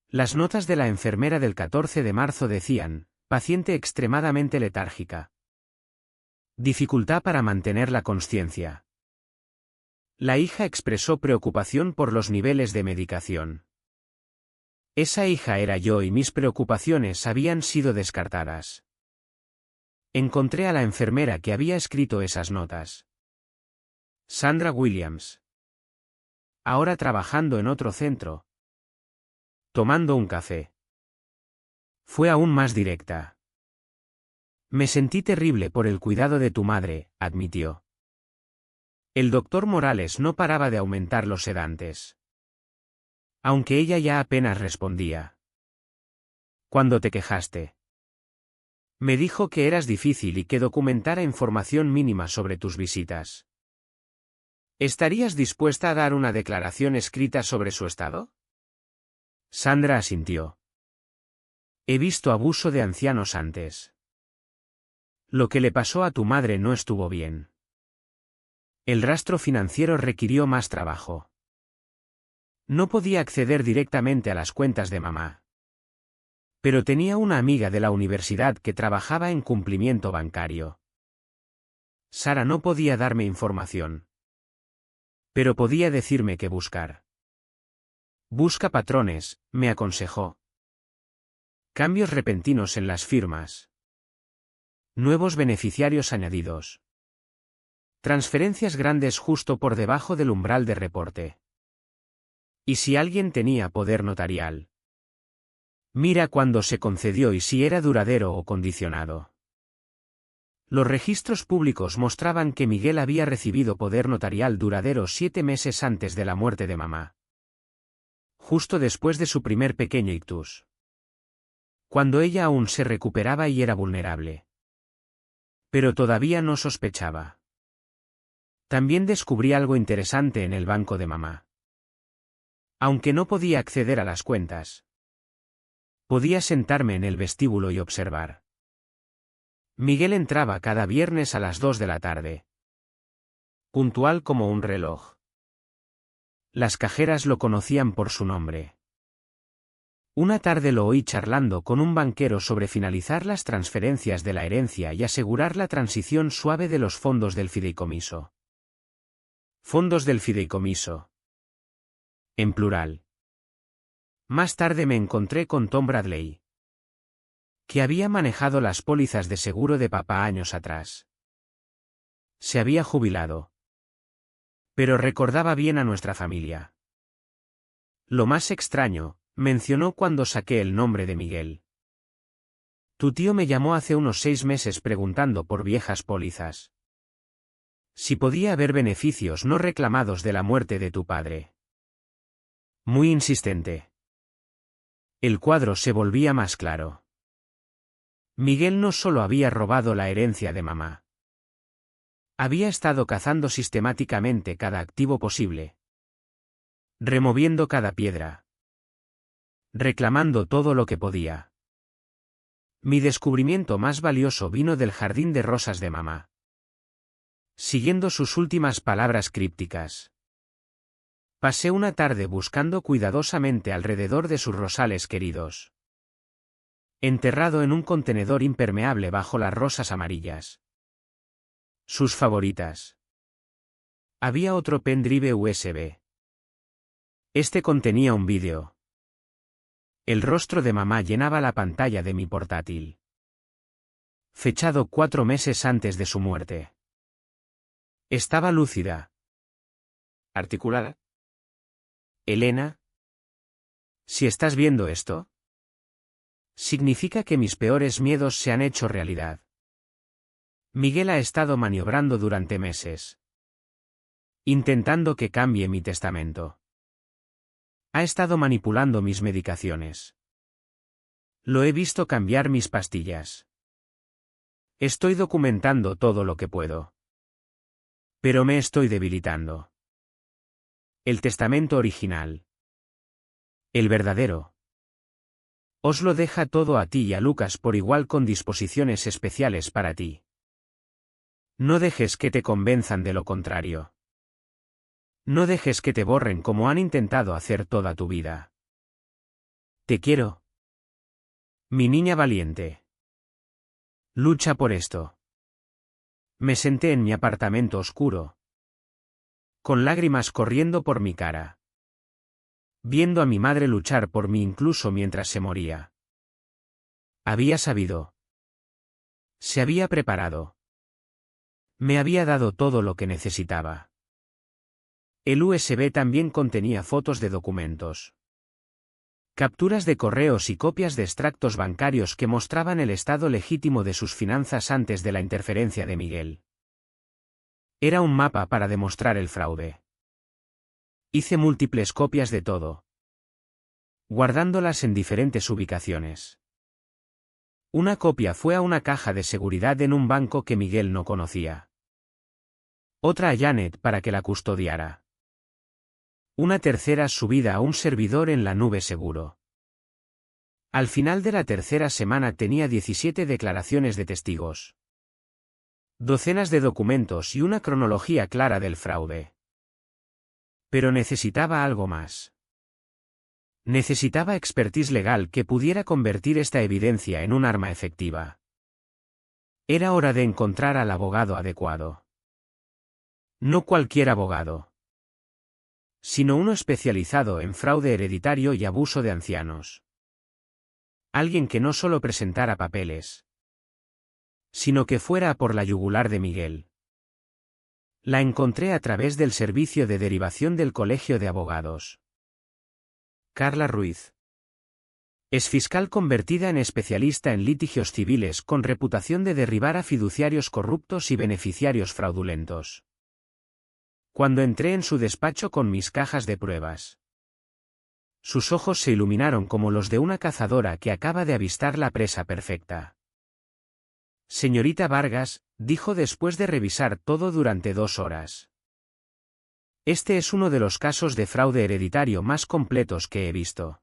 Las notas de la enfermera del 14 de marzo decían, paciente extremadamente letárgica. Dificultad para mantener la consciencia. La hija expresó preocupación por los niveles de medicación. Esa hija era yo y mis preocupaciones habían sido descartadas. Encontré a la enfermera que había escrito esas notas. Sandra Williams. Ahora trabajando en otro centro. Tomando un café. Fue aún más directa. Me sentí terrible por el cuidado de tu madre, admitió. El doctor Morales no paraba de aumentar los sedantes. Aunque ella ya apenas respondía. ¿Cuándo te quejaste? Me dijo que eras difícil y que documentara información mínima sobre tus visitas. ¿Estarías dispuesta a dar una declaración escrita sobre su estado? Sandra asintió. He visto abuso de ancianos antes. Lo que le pasó a tu madre no estuvo bien. El rastro financiero requirió más trabajo. No podía acceder directamente a las cuentas de mamá. Pero tenía una amiga de la universidad que trabajaba en cumplimiento bancario. Sara no podía darme información. Pero podía decirme qué buscar. Busca patrones, me aconsejó. Cambios repentinos en las firmas. Nuevos beneficiarios añadidos. Transferencias grandes justo por debajo del umbral de reporte. ¿Y si alguien tenía poder notarial? Mira cuándo se concedió y si era duradero o condicionado. Los registros públicos mostraban que Miguel había recibido poder notarial duradero 7 meses antes de la muerte de mamá. Justo después de su primer pequeño ictus. Cuando ella aún se recuperaba y era vulnerable. Pero todavía no sospechaba. También descubrí algo interesante en el banco de mamá. Aunque no podía acceder a las cuentas, podía sentarme en el vestíbulo y observar. Miguel entraba cada viernes a las 2 de la tarde. Puntual como un reloj. Las cajeras lo conocían por su nombre. Una tarde lo oí charlando con un banquero sobre finalizar las transferencias de la herencia y asegurar la transición suave de los fondos del fideicomiso. Fondos del fideicomiso. En plural. Más tarde me encontré con Tom Bradley, que había manejado las pólizas de seguro de papá años atrás. Se había jubilado. Pero recordaba bien a nuestra familia. Lo más extraño, mencionó cuando saqué el nombre de Miguel. Tu tío me llamó hace unos 6 meses preguntando por viejas pólizas. Si podía haber beneficios no reclamados de la muerte de tu padre. Muy insistente. El cuadro se volvía más claro. Miguel no solo había robado la herencia de mamá. Había estado cazando sistemáticamente cada activo posible. Removiendo cada piedra. Reclamando todo lo que podía. Mi descubrimiento más valioso vino del jardín de rosas de mamá. Siguiendo sus últimas palabras crípticas. Pasé una tarde buscando cuidadosamente alrededor de sus rosales queridos. Enterrado en un contenedor impermeable bajo las rosas amarillas. Sus favoritas. Había otro pendrive USB. Este contenía un vídeo. El rostro de mamá llenaba la pantalla de mi portátil. Fechado 4 meses antes de su muerte. Estaba lúcida. Articulada. Elena. Si estás viendo esto, significa que mis peores miedos se han hecho realidad. Miguel ha estado maniobrando durante meses. Intentando que cambie mi testamento. Ha estado manipulando mis medicaciones. Lo he visto cambiar mis pastillas. Estoy documentando todo lo que puedo. Pero me estoy debilitando. El testamento original. El verdadero. Os lo deja todo a ti y a Lucas por igual con disposiciones especiales para ti. No dejes que te convenzan de lo contrario. No dejes que te borren como han intentado hacer toda tu vida. Te quiero. Mi niña valiente. Lucha por esto. Me senté en mi apartamento oscuro. Con lágrimas corriendo por mi cara. Viendo a mi madre luchar por mí incluso mientras se moría. Había sabido. Se había preparado. Me había dado todo lo que necesitaba. El USB también contenía fotos de documentos. Capturas de correos y copias de extractos bancarios que mostraban el estado legítimo de sus finanzas antes de la interferencia de Miguel. Era un mapa para demostrar el fraude. Hice múltiples copias de todo. Guardándolas en diferentes ubicaciones. Una copia fue a una caja de seguridad en un banco que Miguel no conocía. Otra a Janet para que la custodiara. Una tercera subida a un servidor en la nube seguro. Al final de la tercera semana tenía 17 declaraciones de testigos. Docenas de documentos y una cronología clara del fraude. Pero necesitaba algo más. Necesitaba expertise legal que pudiera convertir esta evidencia en un arma efectiva. Era hora de encontrar al abogado adecuado. No cualquier abogado, sino uno especializado en fraude hereditario y abuso de ancianos. Alguien que no solo presentara papeles, sino que fuera a por la yugular de Miguel. La encontré a través del servicio de derivación del Colegio de Abogados. Carla Ruiz. Es fiscal convertida en especialista en litigios civiles con reputación de derribar a fiduciarios corruptos y beneficiarios fraudulentos. Cuando entré en su despacho con mis cajas de pruebas, sus ojos se iluminaron como los de una cazadora que acaba de avistar la presa perfecta. Señorita Vargas, dijo después de revisar todo durante 2 horas. Este es uno de los casos de fraude hereditario más completos que he visto.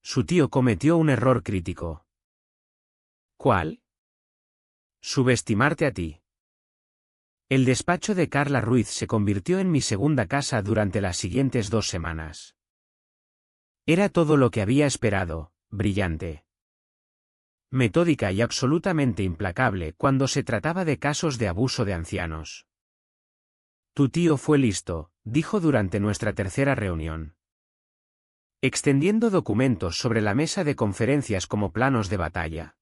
Su tío cometió un error crítico. ¿Cuál? Subestimarte a ti. El despacho de Carla Ruiz se convirtió en mi segunda casa durante las siguientes 2 semanas. Era todo lo que había esperado, brillante, metódica y absolutamente implacable cuando se trataba de casos de abuso de ancianos. Tu tío fue listo, dijo durante nuestra tercera reunión, extendiendo documentos sobre la mesa de conferencias como planos de batalla.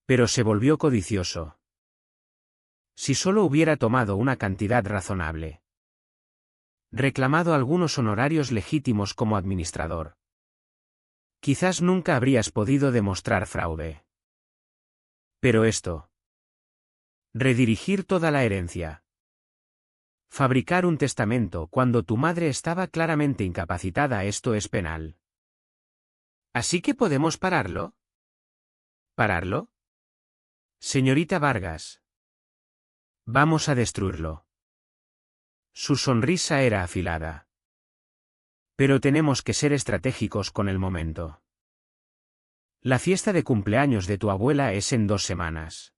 Pero se volvió codicioso. Si solo hubiera tomado una cantidad razonable. Reclamado algunos honorarios legítimos como administrador. Quizás nunca habrías podido demostrar fraude. Pero esto. Redirigir toda la herencia. Fabricar un testamento cuando tu madre estaba claramente incapacitada, esto es penal. ¿Así que podemos pararlo? ¿Pararlo? Señorita Vargas. Vamos a destruirlo. Su sonrisa era afilada. Pero tenemos que ser estratégicos con el momento. La fiesta de cumpleaños de tu abuela es en 2 semanas.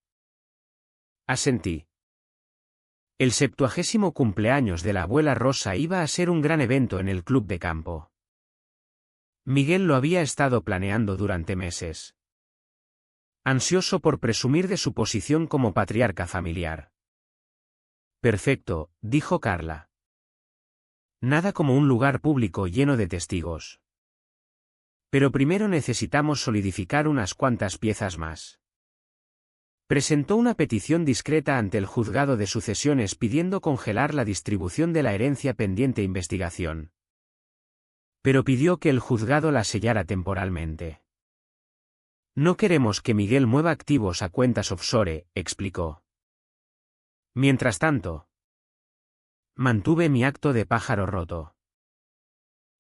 Asentí. El 70º cumpleaños de la abuela Rosa iba a ser un gran evento en el club de campo. Miguel lo había estado planeando durante meses. Ansioso por presumir de su posición como patriarca familiar. Perfecto, dijo Carla. Nada como un lugar público lleno de testigos. Pero primero necesitamos solidificar unas cuantas piezas más. Presentó una petición discreta ante el juzgado de sucesiones pidiendo congelar la distribución de la herencia pendiente investigación. Pero pidió que el juzgado la sellara temporalmente. No queremos que Miguel mueva activos a cuentas offshore, explicó. Mientras tanto, mantuve mi acto de pájaro roto.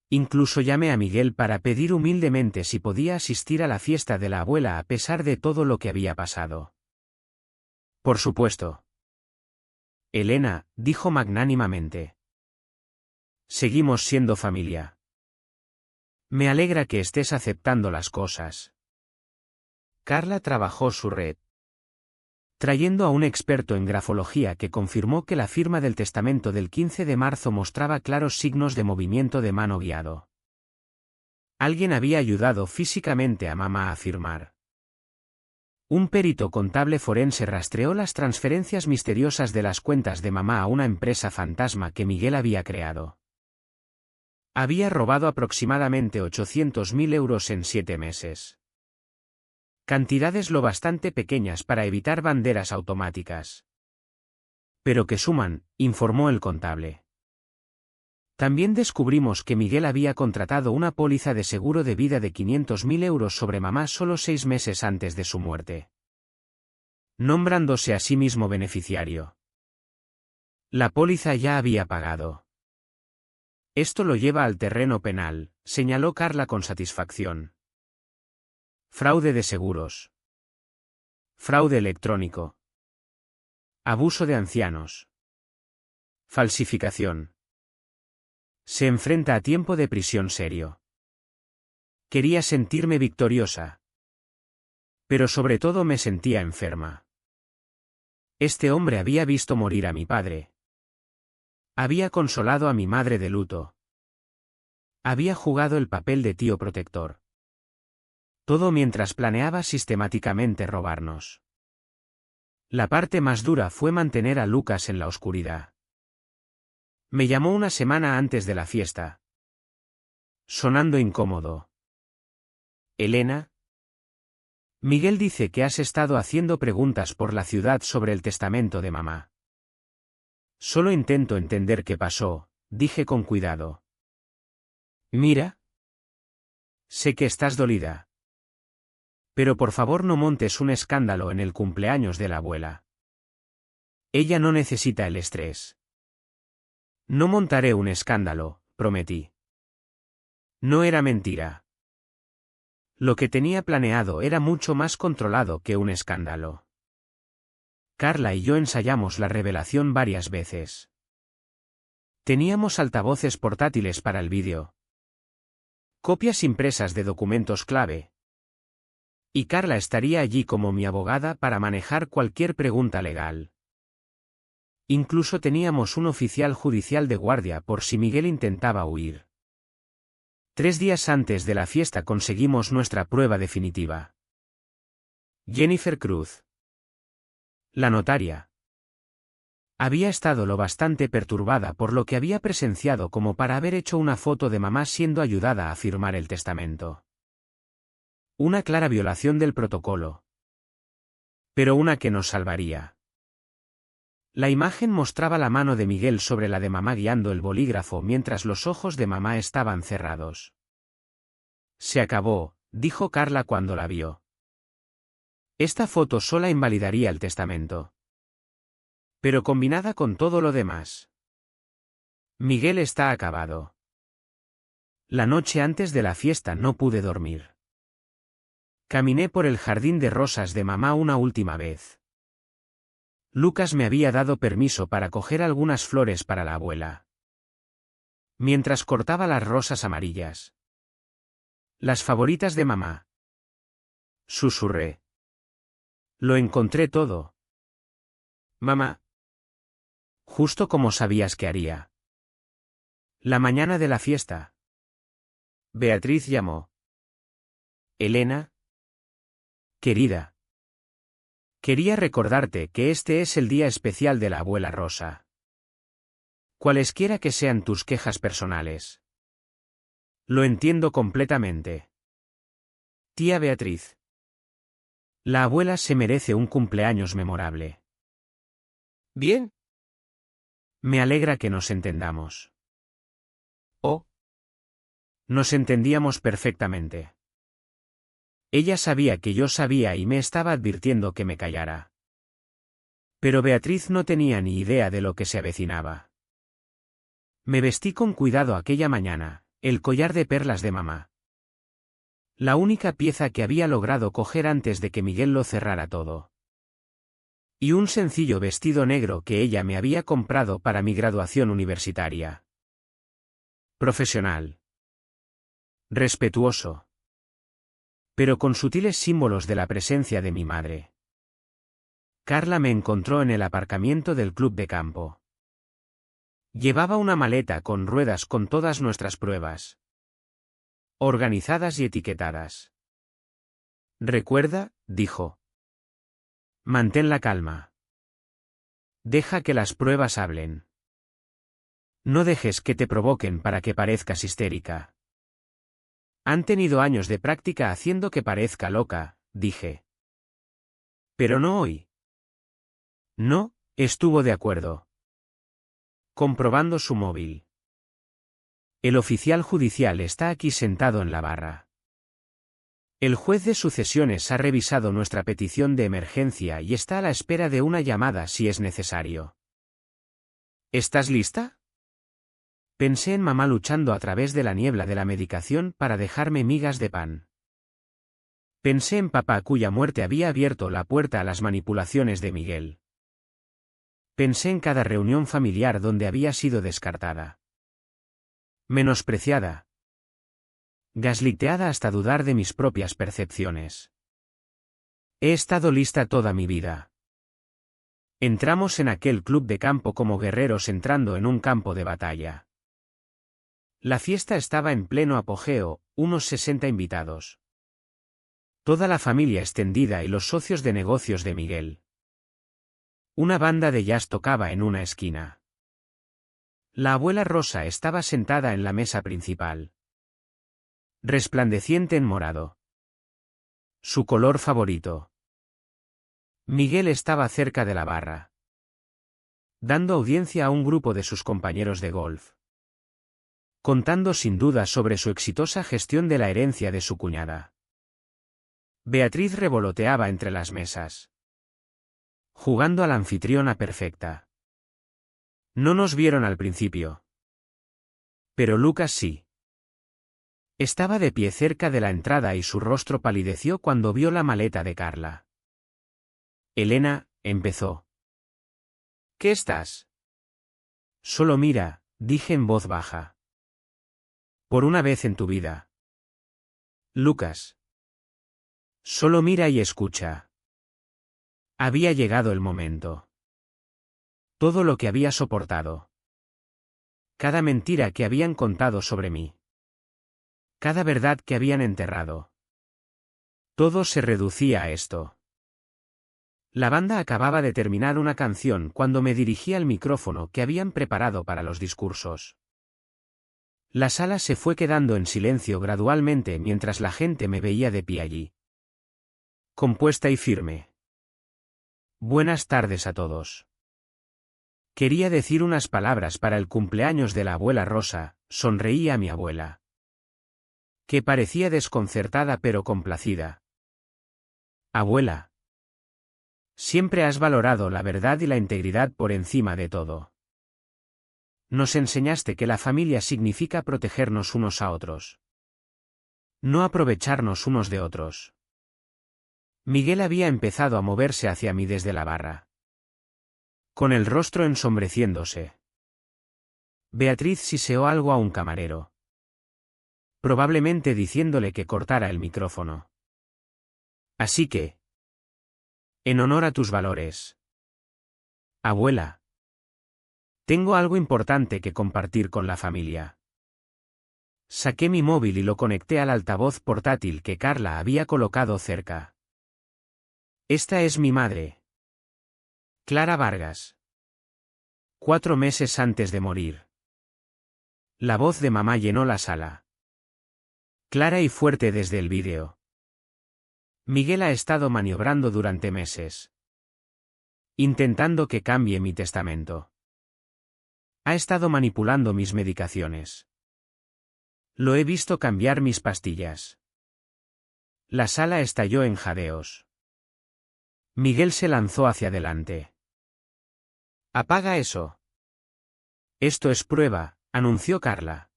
Incluso llamé a Miguel para pedir humildemente si podía asistir a la fiesta de la abuela a pesar de todo lo que había pasado. Por supuesto. Elena, dijo magnánimamente. Seguimos siendo familia. Me alegra que estés aceptando las cosas. Carla trabajó su red, trayendo a un experto en grafología que confirmó que la firma del testamento del 15 de marzo mostraba claros signos de movimiento de mano guiado. Alguien había ayudado físicamente a mamá a firmar. Un perito contable forense rastreó las transferencias misteriosas de las cuentas de mamá a una empresa fantasma que Miguel había creado. Había robado aproximadamente 800.000 euros en 7 meses. Cantidades lo bastante pequeñas para evitar banderas automáticas. Pero que suman, informó el contable. También descubrimos que Miguel había contratado una póliza de seguro de vida de 500.000 euros sobre mamá solo 6 meses antes de su muerte, nombrándose a sí mismo beneficiario. La póliza ya había pagado. Esto lo lleva al terreno penal, señaló Carla con satisfacción. Fraude de seguros. Fraude electrónico. Abuso de ancianos. Falsificación. Se enfrenta a tiempo de prisión serio. Quería sentirme victoriosa. Pero sobre todo me sentía enferma. Este hombre había visto morir a mi padre. Había consolado a mi madre de luto. Había jugado el papel de tío protector. Todo mientras planeaba sistemáticamente robarnos. La parte más dura fue mantener a Lucas en la oscuridad. Me llamó una semana antes de la fiesta, sonando incómodo. Elena. Miguel dice que has estado haciendo preguntas por la ciudad sobre el testamento de mamá. Solo intento entender qué pasó, dije con cuidado. Mira. Sé que estás dolida. Pero por favor no montes un escándalo en el cumpleaños de la abuela. Ella no necesita el estrés. No montaré un escándalo, prometí. No era mentira. Lo que tenía planeado era mucho más controlado que un escándalo. Carla y yo ensayamos la revelación varias veces. Teníamos altavoces portátiles para el vídeo. Copias impresas de documentos clave. Y Carla estaría allí como mi abogada para manejar cualquier pregunta legal. Incluso teníamos un oficial judicial de guardia por si Miguel intentaba huir. 3 días antes de la fiesta conseguimos nuestra prueba definitiva. Jennifer Cruz, la notaria, había estado lo bastante perturbada por lo que había presenciado como para haber hecho una foto de mamá siendo ayudada a firmar el testamento. Una clara violación del protocolo. Pero una que nos salvaría. La imagen mostraba la mano de Miguel sobre la de mamá guiando el bolígrafo mientras los ojos de mamá estaban cerrados. Se acabó, dijo Carla cuando la vio. Esta foto sola invalidaría el testamento. Pero combinada con todo lo demás. Miguel está acabado. La noche antes de la fiesta no pude dormir. Caminé por el jardín de rosas de mamá una última vez. Lucas me había dado permiso para coger algunas flores para la abuela. Mientras cortaba las rosas amarillas. Las favoritas de mamá. Susurré. Lo encontré todo. Mamá. Justo como sabías que haría. La mañana de la fiesta. Beatriz llamó. Elena. Querida. Quería recordarte que este es el día especial de la abuela Rosa. Cualesquiera que sean tus quejas personales. Lo entiendo completamente. Tía Beatriz. La abuela se merece un cumpleaños memorable. Bien. Me alegra que nos entendamos. Oh. Nos entendíamos perfectamente. Ella sabía que yo sabía y me estaba advirtiendo que me callara. Pero Beatriz no tenía ni idea de lo que se avecinaba. Me vestí con cuidado aquella mañana, el collar de perlas de mamá. La única pieza que había logrado coger antes de que Miguel lo cerrara todo. Y un sencillo vestido negro que ella me había comprado para mi graduación universitaria. Profesional. Respetuoso. Pero con sutiles símbolos de la presencia de mi madre. Carla me encontró en el aparcamiento del club de campo. Llevaba una maleta con ruedas con todas nuestras pruebas. Organizadas y etiquetadas. Recuerda, dijo. Mantén la calma. Deja que las pruebas hablen. No dejes que te provoquen para que parezcas histérica. Han tenido años de práctica haciendo que parezca loca, dije. Pero no hoy. No, estuvo de acuerdo. Comprobando su móvil. El oficial judicial está aquí sentado en la barra. El juez de sucesiones ha revisado nuestra petición de emergencia y está a la espera de una llamada si es necesario. ¿Estás lista? Pensé en mamá luchando a través de la niebla de la medicación para dejarme migas de pan. Pensé en papá cuya muerte había abierto la puerta a las manipulaciones de Miguel. Pensé en cada reunión familiar donde había sido descartada. Menospreciada. Gasliteada hasta dudar de mis propias percepciones. He estado lista toda mi vida. Entramos en aquel club de campo como guerreros entrando en un campo de batalla. La fiesta estaba en pleno apogeo, unos 60 invitados. Toda la familia extendida y los socios de negocios de Miguel. Una banda de jazz tocaba en una esquina. La abuela Rosa estaba sentada en la mesa principal, resplandeciente en morado, su color favorito. Miguel estaba cerca de la barra, dando audiencia a un grupo de sus compañeros de golf, contando sin duda sobre su exitosa gestión de la herencia de su cuñada. Beatriz revoloteaba entre las mesas, jugando a la anfitriona perfecta. No nos vieron al principio, pero Lucas sí. Estaba de pie cerca de la entrada y su rostro palideció cuando vio la maleta de Carla. Elena, empezó. ¿Qué estás? Solo mira, dije en voz baja. Por una vez en tu vida. Lucas. Solo mira y escucha. Había llegado el momento. Todo lo que había soportado. Cada mentira que habían contado sobre mí. Cada verdad que habían enterrado. Todo se reducía a esto. La banda acababa de terminar una canción cuando me dirigí al micrófono que habían preparado para los discursos. La sala se fue quedando en silencio gradualmente mientras la gente me veía de pie allí, compuesta y firme. Buenas tardes a todos. Quería decir unas palabras para el cumpleaños de la abuela Rosa, sonreí a mi abuela, que parecía desconcertada pero complacida. Abuela. Siempre has valorado la verdad y la integridad por encima de todo. Nos enseñaste que la familia significa protegernos unos a otros, no aprovecharnos unos de otros. Miguel había empezado a moverse hacia mí desde la barra, con el rostro ensombreciéndose. Beatriz siseó algo a un camarero, probablemente diciéndole que cortara el micrófono. Así que, en honor a tus valores, abuela, tengo algo importante que compartir con la familia. Saqué mi móvil y lo conecté al altavoz portátil que Carla había colocado cerca. Esta es mi madre, Clara Vargas. 4 meses antes de morir. La voz de mamá llenó la sala, clara y fuerte desde el vídeo. Miguel ha estado maniobrando durante meses, intentando que cambie mi testamento. Ha estado manipulando mis medicaciones. Lo he visto cambiar mis pastillas. La sala estalló en jadeos. Miguel se lanzó hacia adelante. Apaga eso. Esto es prueba, anunció Carla,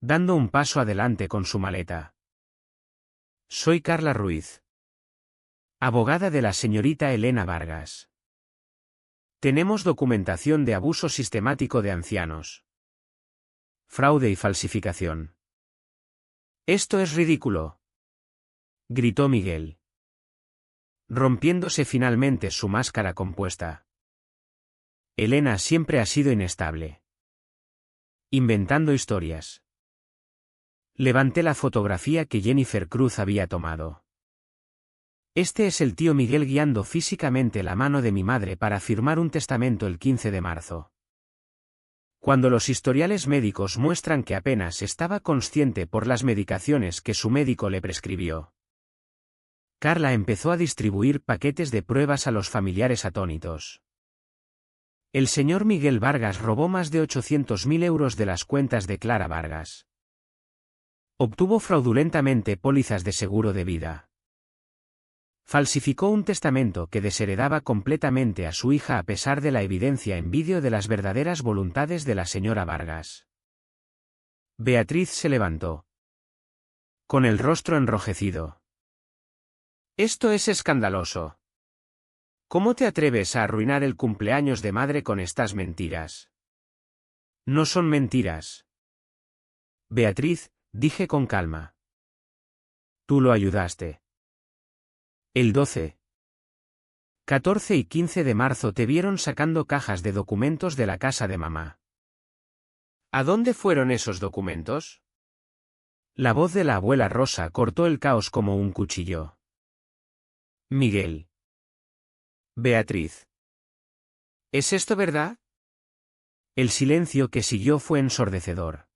dando un paso adelante con su maleta. Soy Carla Ruiz, abogada de la señorita Elena Vargas. Tenemos documentación de abuso sistemático de ancianos, fraude y falsificación. Esto es ridículo, gritó Miguel, rompiéndose finalmente su máscara compuesta. Elena siempre ha sido inestable, inventando historias. Levanté la fotografía que Jennifer Cruz había tomado. Este es el tío Miguel guiando físicamente la mano de mi madre para firmar un testamento el 15 de marzo. Cuando los historiales médicos muestran que apenas estaba consciente por las medicaciones que su médico le prescribió. Carla empezó a distribuir paquetes de pruebas a los familiares atónitos. El señor Miguel Vargas robó más de 800.000 euros de las cuentas de Clara Vargas. Obtuvo fraudulentamente pólizas de seguro de vida. Falsificó un testamento que desheredaba completamente a su hija a pesar de la evidencia en vídeo de las verdaderas voluntades de la señora Vargas. Beatriz se levantó, con el rostro enrojecido. Esto es escandaloso. ¿Cómo te atreves a arruinar el cumpleaños de madre con estas mentiras? No son mentiras. Beatriz, dije con calma. Tú lo ayudaste. El 12, 14 y 15 de marzo te vieron sacando cajas de documentos de la casa de mamá. ¿A dónde fueron esos documentos? La voz de la abuela Rosa cortó el caos como un cuchillo. Miguel. Beatriz. ¿Es esto verdad? El silencio que siguió fue ensordecedor.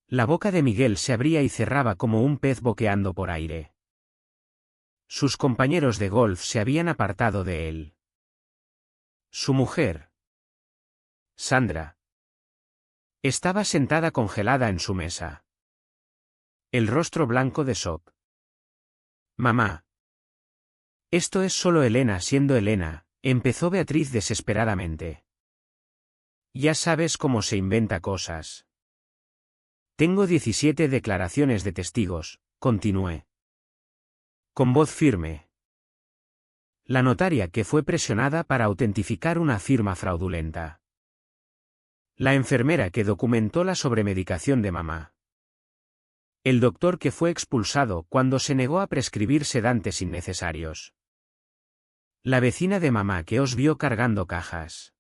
La boca de Miguel se abría y cerraba como un pez boqueando por aire. Sus compañeros de golf se habían apartado de él. Su mujer, Sandra, estaba sentada congelada en su mesa. El rostro blanco de shock. Mamá. Esto es solo Elena siendo Elena, empezó Beatriz desesperadamente. Ya sabes cómo se inventa cosas. Tengo 17 declaraciones de testigos, continué. Con voz firme. La notaria que fue presionada para autentificar una firma fraudulenta. La enfermera que documentó la sobremedicación de mamá. El doctor que fue expulsado cuando se negó a prescribir sedantes innecesarios. La vecina de mamá que os vio cargando cajas.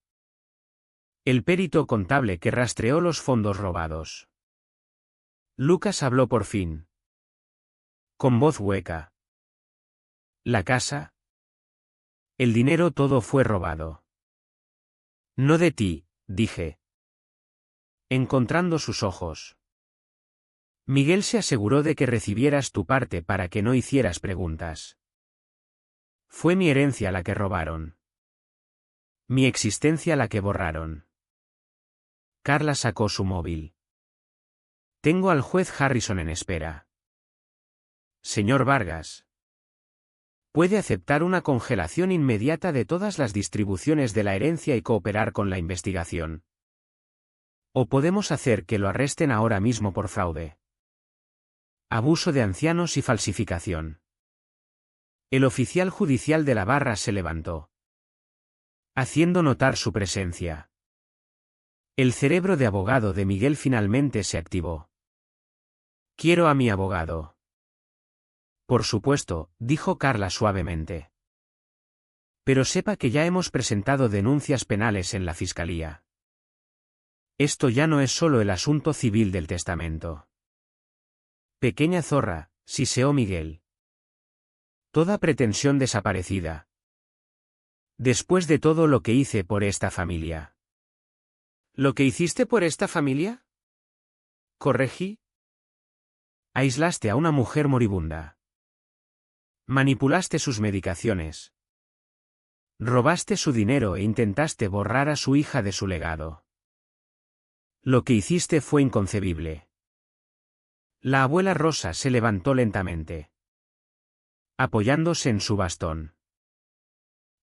El perito contable que rastreó los fondos robados. Lucas habló por fin. Con voz hueca. La casa. El dinero todo fue robado. No de ti, dije. Encontrando sus ojos. Miguel se aseguró de que recibieras tu parte para que no hicieras preguntas. Fue mi herencia la que robaron. Mi existencia la que borraron. Carla sacó su móvil. Tengo al juez Harrison en espera. Señor Vargas. Puede aceptar una congelación inmediata de todas las distribuciones de la herencia y cooperar con la investigación. O podemos hacer que lo arresten ahora mismo por fraude. Abuso de ancianos y falsificación. El oficial judicial de la barra se levantó, haciendo notar su presencia. El cerebro de abogado de Miguel finalmente se activó. Quiero a mi abogado. Por supuesto, dijo Carla suavemente. Pero sepa que ya hemos presentado denuncias penales en la fiscalía. Esto ya no es solo el asunto civil del testamento. Pequeña zorra, siseó Miguel. Toda pretensión desaparecida. Después de todo lo que hice por esta familia. ¿Lo que hiciste por esta familia? Corregí. Aislaste a una mujer moribunda. Manipulaste sus medicaciones. Robaste su dinero e intentaste borrar a su hija de su legado. Lo que hiciste fue inconcebible. La abuela Rosa se levantó lentamente, apoyándose en su bastón.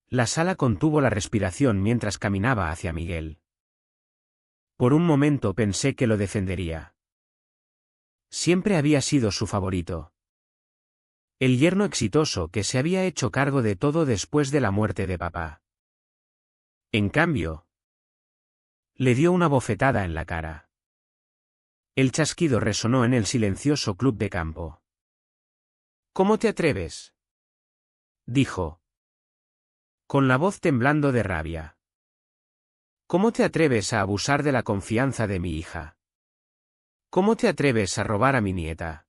La sala contuvo la respiración mientras caminaba hacia Miguel. Por un momento pensé que lo defendería. Siempre había sido su favorito. El yerno exitoso que se había hecho cargo de todo después de la muerte de papá. En cambio, le dio una bofetada en la cara. El chasquido resonó en el silencioso club de campo. ¿Cómo te atreves?, dijo, con la voz temblando de rabia. ¿Cómo te atreves a abusar de la confianza de mi hija? ¿Cómo te atreves a robar a mi nieta?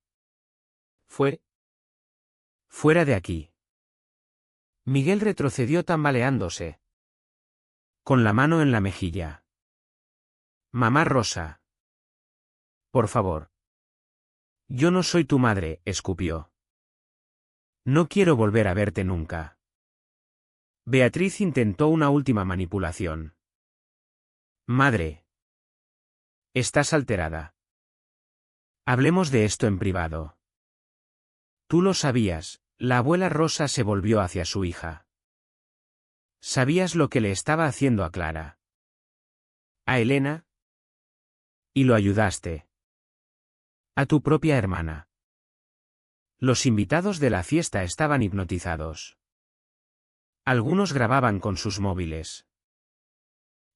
Fuera de aquí. Miguel retrocedió tambaleándose, con la mano en la mejilla. Mamá Rosa. Por favor. Yo no soy tu madre, escupió. No quiero volver a verte nunca. Beatriz intentó una última manipulación. Madre. Estás alterada. Hablemos de esto en privado. Tú lo sabías, la abuela Rosa se volvió hacia su hija. ¿Sabías lo que le estaba haciendo a Clara? ¿A Elena? Y lo ayudaste. A tu propia hermana. Los invitados de la fiesta estaban hipnotizados. Algunos grababan con sus móviles.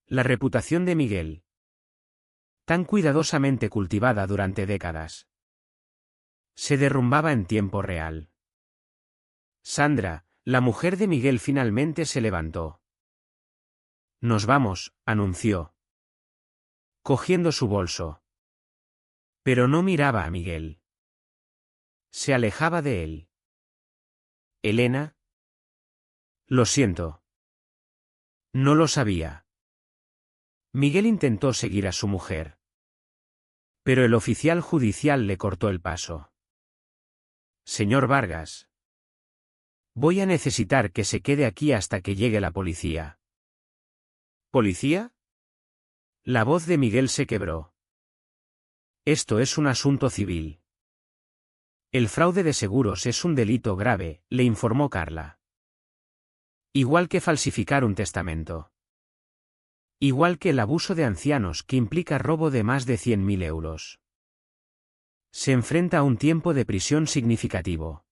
La reputación de Miguel, tan cuidadosamente cultivada durante décadas, se derrumbaba en tiempo real. Sandra, la mujer de Miguel, finalmente se levantó. Nos vamos, anunció, cogiendo su bolso. Pero no miraba a Miguel. Se alejaba de él. Elena. Lo siento. No lo sabía. Miguel intentó seguir a su mujer. Pero el oficial judicial le cortó el paso. Señor Vargas. Voy a necesitar que se quede aquí hasta que llegue la policía. ¿Policía? La voz de Miguel se quebró. Esto es un asunto civil. El fraude de seguros es un delito grave, le informó Carla. Igual que falsificar un testamento. Igual que el abuso de ancianos que implica robo de más de 100.000 euros. Se enfrenta a un tiempo de prisión significativo.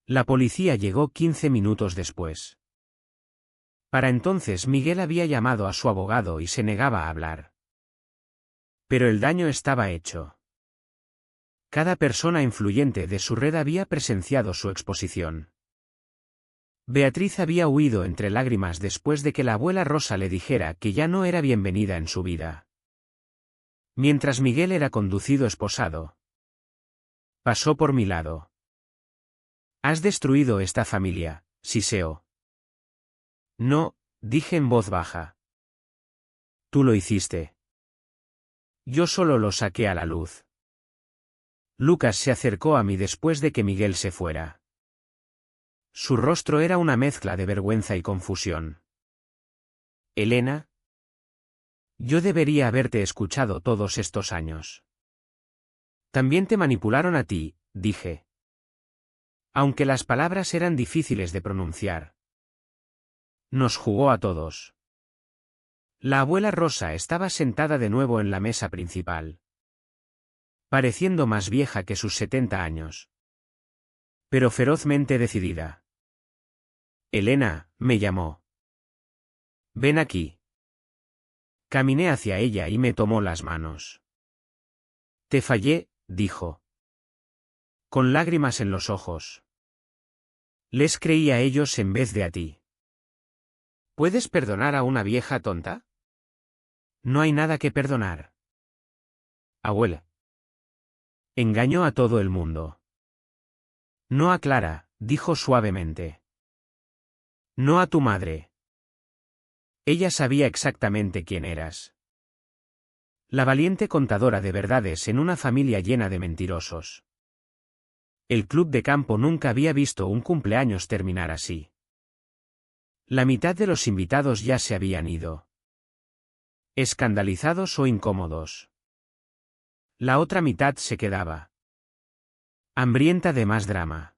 La policía llegó 15 minutos después. Para entonces Miguel había llamado a su abogado y se negaba a hablar. Pero el daño estaba hecho. Cada persona influyente de su red había presenciado su exposición. Beatriz había huido entre lágrimas después de que la abuela Rosa le dijera que ya no era bienvenida en su vida. Mientras Miguel era conducido esposado. Pasó por mi lado. Has destruido esta familia, Siseo. No, dije en voz baja. Tú lo hiciste. Yo solo lo saqué a la luz. Lucas se acercó a mí después de que Miguel se fuera. Su rostro era una mezcla de vergüenza y confusión. Elena. Yo debería haberte escuchado todos estos años. También te manipularon a ti, dije. Aunque las palabras eran difíciles de pronunciar. Nos jugó a todos. La abuela Rosa estaba sentada de nuevo en la mesa principal. Pareciendo más vieja que sus 70 años. Pero ferozmente decidida. Elena, me llamó. Ven aquí. Caminé hacia ella y me tomó las manos. Te fallé, dijo. Con lágrimas en los ojos. Les creí a ellos en vez de a ti. ¿Puedes perdonar a una vieja tonta? No hay nada que perdonar. Abuela. Engañó a todo el mundo. No a Clara, dijo suavemente. No a tu madre. Ella sabía exactamente quién eras. La valiente contadora de verdades en una familia llena de mentirosos. El club de campo nunca había visto un cumpleaños terminar así. La mitad de los invitados ya se habían ido. Escandalizados o incómodos. La otra mitad se quedaba. Hambrienta de más drama.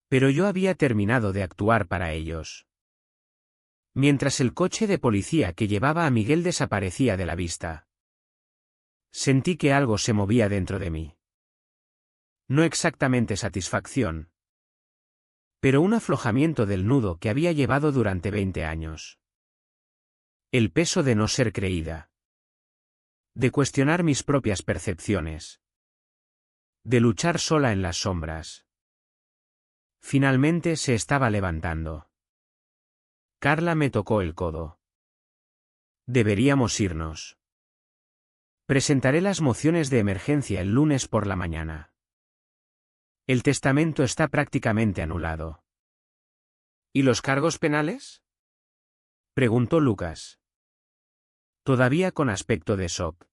Pero yo había terminado de actuar para ellos. Mientras el coche de policía que llevaba a Miguel desaparecía de la vista. Sentí que algo se movía dentro de mí. No exactamente satisfacción. Pero un aflojamiento del nudo que había llevado durante 20 años. El peso de no ser creída. De cuestionar mis propias percepciones. De luchar sola en las sombras. Finalmente se estaba levantando. Carla me tocó el codo. Deberíamos irnos. Presentaré las mociones de emergencia el lunes por la mañana. El testamento está prácticamente anulado. ¿Y los cargos penales? Preguntó Lucas. Todavía con aspecto de shock.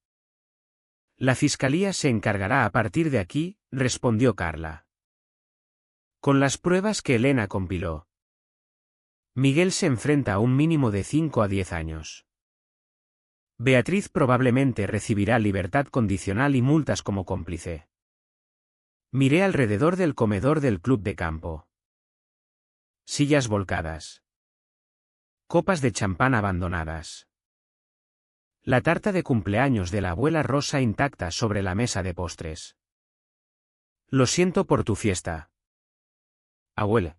La fiscalía se encargará a partir de aquí, respondió Carla. Con las pruebas que Elena compiló. Miguel se enfrenta a un mínimo de 5 a 10 años. Beatriz probablemente recibirá libertad condicional y multas como cómplice. Miré alrededor del comedor del club de campo. Sillas volcadas. Copas de champán abandonadas. La tarta de cumpleaños de la abuela Rosa intacta sobre la mesa de postres. Lo siento por tu fiesta. Abuela.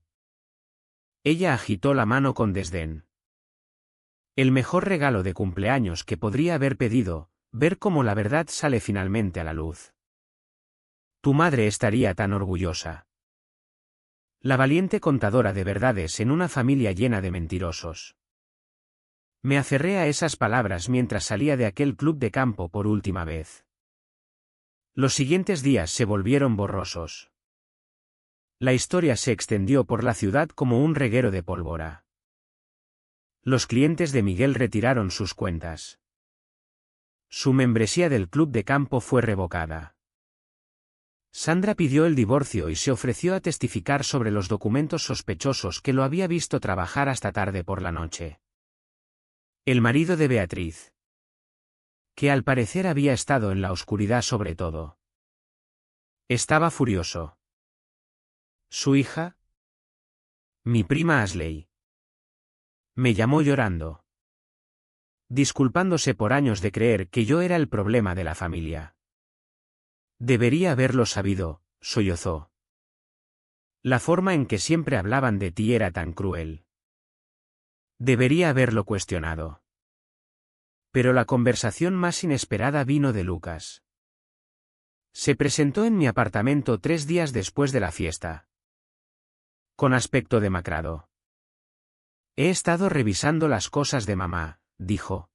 Ella agitó la mano con desdén. El mejor regalo de cumpleaños que podría haber pedido, ver cómo la verdad sale finalmente a la luz. Tu madre estaría tan orgullosa. La valiente contadora de verdades en una familia llena de mentirosos. Me aferré a esas palabras mientras salía de aquel club de campo por última vez. Los siguientes días se volvieron borrosos. La historia se extendió por la ciudad como un reguero de pólvora. Los clientes de Miguel retiraron sus cuentas. Su membresía del club de campo fue revocada. Sandra pidió el divorcio y se ofreció a testificar sobre los documentos sospechosos que lo había visto trabajar hasta tarde por la noche. El marido de Beatriz, que al parecer había estado en la oscuridad sobre todo, estaba furioso. Su hija, mi prima Ashley, me llamó llorando, disculpándose por años de creer que yo era el problema de la familia. Debería haberlo sabido, sollozó. La forma en que siempre hablaban de ti era tan cruel. Debería haberlo cuestionado. Pero la conversación más inesperada vino de Lucas. Se presentó en mi apartamento 3 días después de la fiesta, con aspecto demacrado. He estado revisando las cosas de mamá, dijo.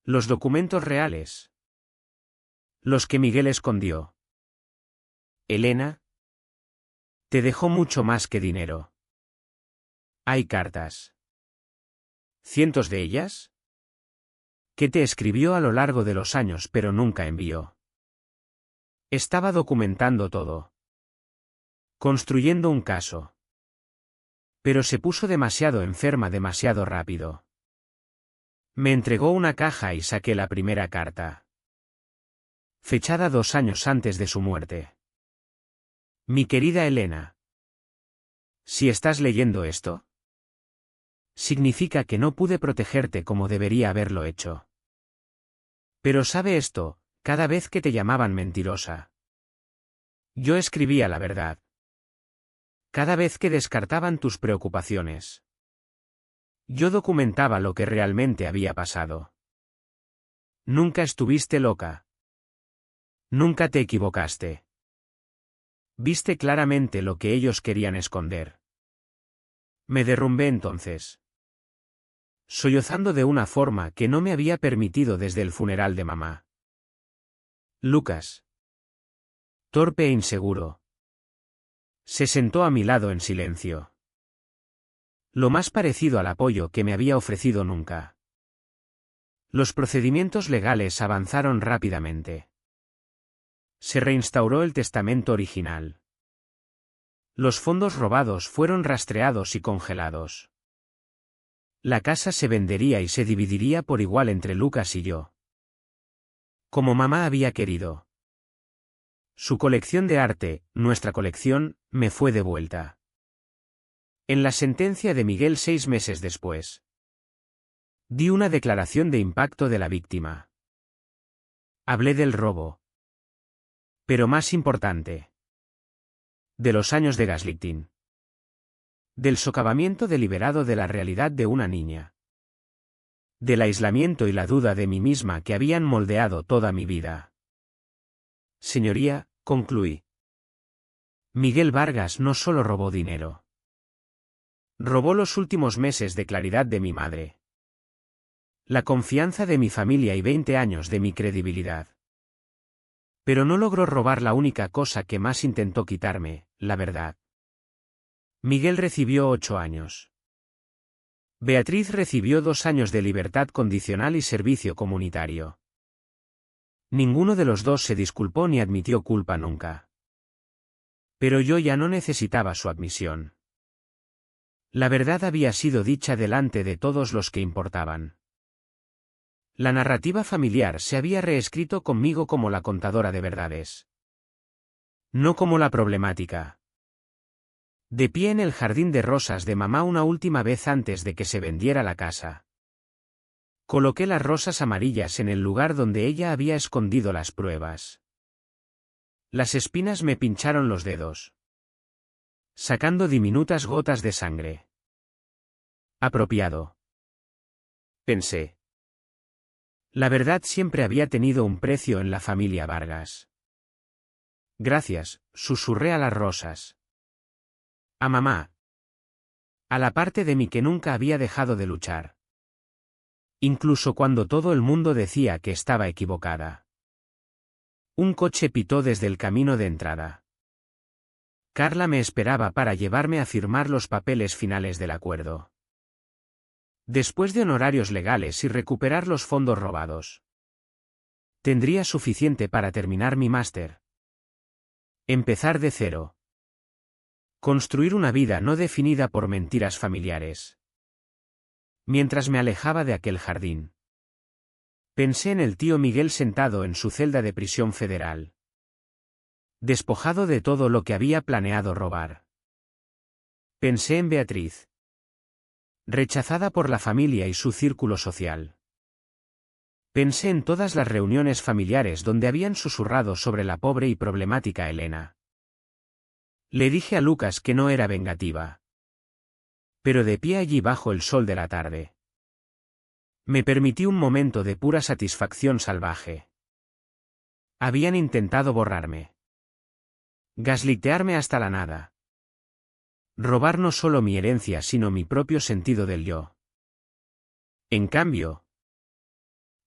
Los documentos reales. Los que Miguel escondió. Elena, te dejó mucho más que dinero. Hay cartas. ¿Cientos de ellas? Que te escribió a lo largo de los años pero nunca envió. Estaba documentando todo. Construyendo un caso. Pero se puso demasiado enferma demasiado rápido. Me entregó una caja y saqué la primera carta. Fechada 2 años antes de su muerte. Mi querida Elena. Si estás leyendo esto, significa que no pude protegerte como debería haberlo hecho. Pero sabe esto, cada vez que te llamaban mentirosa, yo escribía la verdad. Cada vez que descartaban tus preocupaciones, yo documentaba lo que realmente había pasado. Nunca estuviste loca. Nunca te equivocaste. Viste claramente lo que ellos querían esconder. Me derrumbé entonces, sollozando de una forma que no me había permitido desde el funeral de mamá. Lucas, torpe e inseguro, se sentó a mi lado en silencio. Lo más parecido al apoyo que me había ofrecido nunca. Los procedimientos legales avanzaron rápidamente. Se reinstauró el testamento original. Los fondos robados fueron rastreados y congelados. La casa se vendería y se dividiría por igual entre Lucas y yo, como mamá había querido. Su colección de arte, nuestra colección, me fue devuelta. En la sentencia de Miguel 6 meses después, di una declaración de impacto de la víctima. Hablé del robo. Pero más importante, de los años de gaslighting. Del socavamiento deliberado de la realidad de una niña. Del aislamiento y la duda de mí misma que habían moldeado toda mi vida. Señoría, concluí. Miguel Vargas no solo robó dinero. Robó los últimos meses de claridad de mi madre. La confianza de mi familia y 20 años de mi credibilidad. Pero no logró robar la única cosa que más intentó quitarme, la verdad. Miguel recibió 8 años. Beatriz recibió 2 años de libertad condicional y servicio comunitario. Ninguno de los dos se disculpó ni admitió culpa nunca. Pero yo ya no necesitaba su admisión. La verdad había sido dicha delante de todos los que importaban. La narrativa familiar se había reescrito conmigo como la contadora de verdades. No como la problemática. De pie en el jardín de rosas de mamá una última vez antes de que se vendiera la casa. Coloqué las rosas amarillas en el lugar donde ella había escondido las pruebas. Las espinas me pincharon los dedos, sacando diminutas gotas de sangre. Apropiado, pensé. La verdad siempre había tenido un precio en la familia Vargas. Gracias, susurré a las rosas. A mamá. A la parte de mí que nunca había dejado de luchar. Incluso cuando todo el mundo decía que estaba equivocada. Un coche pitó desde el camino de entrada. Carla me esperaba para llevarme a firmar los papeles finales del acuerdo. Después de honorarios legales y recuperar los fondos robados. Tendría suficiente para terminar mi máster. Empezar de cero. Construir una vida no definida por mentiras familiares. Mientras me alejaba de aquel jardín, pensé en el tío Miguel sentado en su celda de prisión federal, despojado de todo lo que había planeado robar. Pensé en Beatriz, rechazada por la familia y su círculo social. Pensé en todas las reuniones familiares donde habían susurrado sobre la pobre y problemática Elena. Le dije a Lucas que no era vengativa. Pero de pie allí bajo el sol de la tarde, me permití un momento de pura satisfacción salvaje. Habían intentado borrarme. Gaslitearme hasta la nada. Robar no solo mi herencia sino mi propio sentido del yo. En cambio,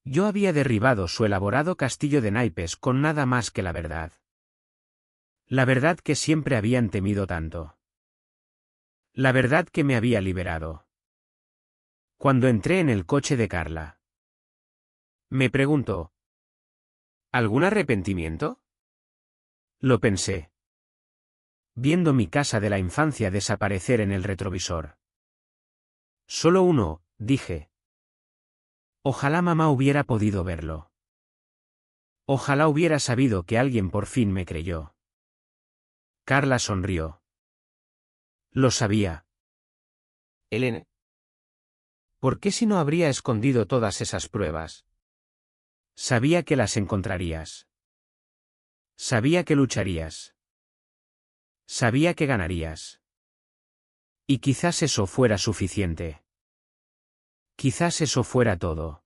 yo había derribado su elaborado castillo de naipes con nada más que la verdad. La verdad que siempre habían temido tanto. La verdad que me había liberado. Cuando entré en el coche de Carla, me preguntó: ¿algún arrepentimiento? Lo pensé, viendo mi casa de la infancia desaparecer en el retrovisor. Solo uno, dije. Ojalá mamá hubiera podido verlo. Ojalá hubiera sabido que alguien por fin me creyó. Carla sonrió. Lo sabía. Elena. ¿Por qué si no habría escondido todas esas pruebas? Sabía que las encontrarías. Sabía que lucharías. Sabía que ganarías. Y quizás eso fuera suficiente. Quizás eso fuera todo.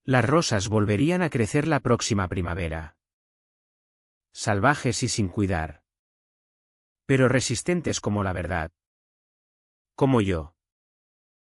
Las rosas volverían a crecer la próxima primavera. Salvajes y sin cuidar. Pero resistentes como la verdad. Como yo.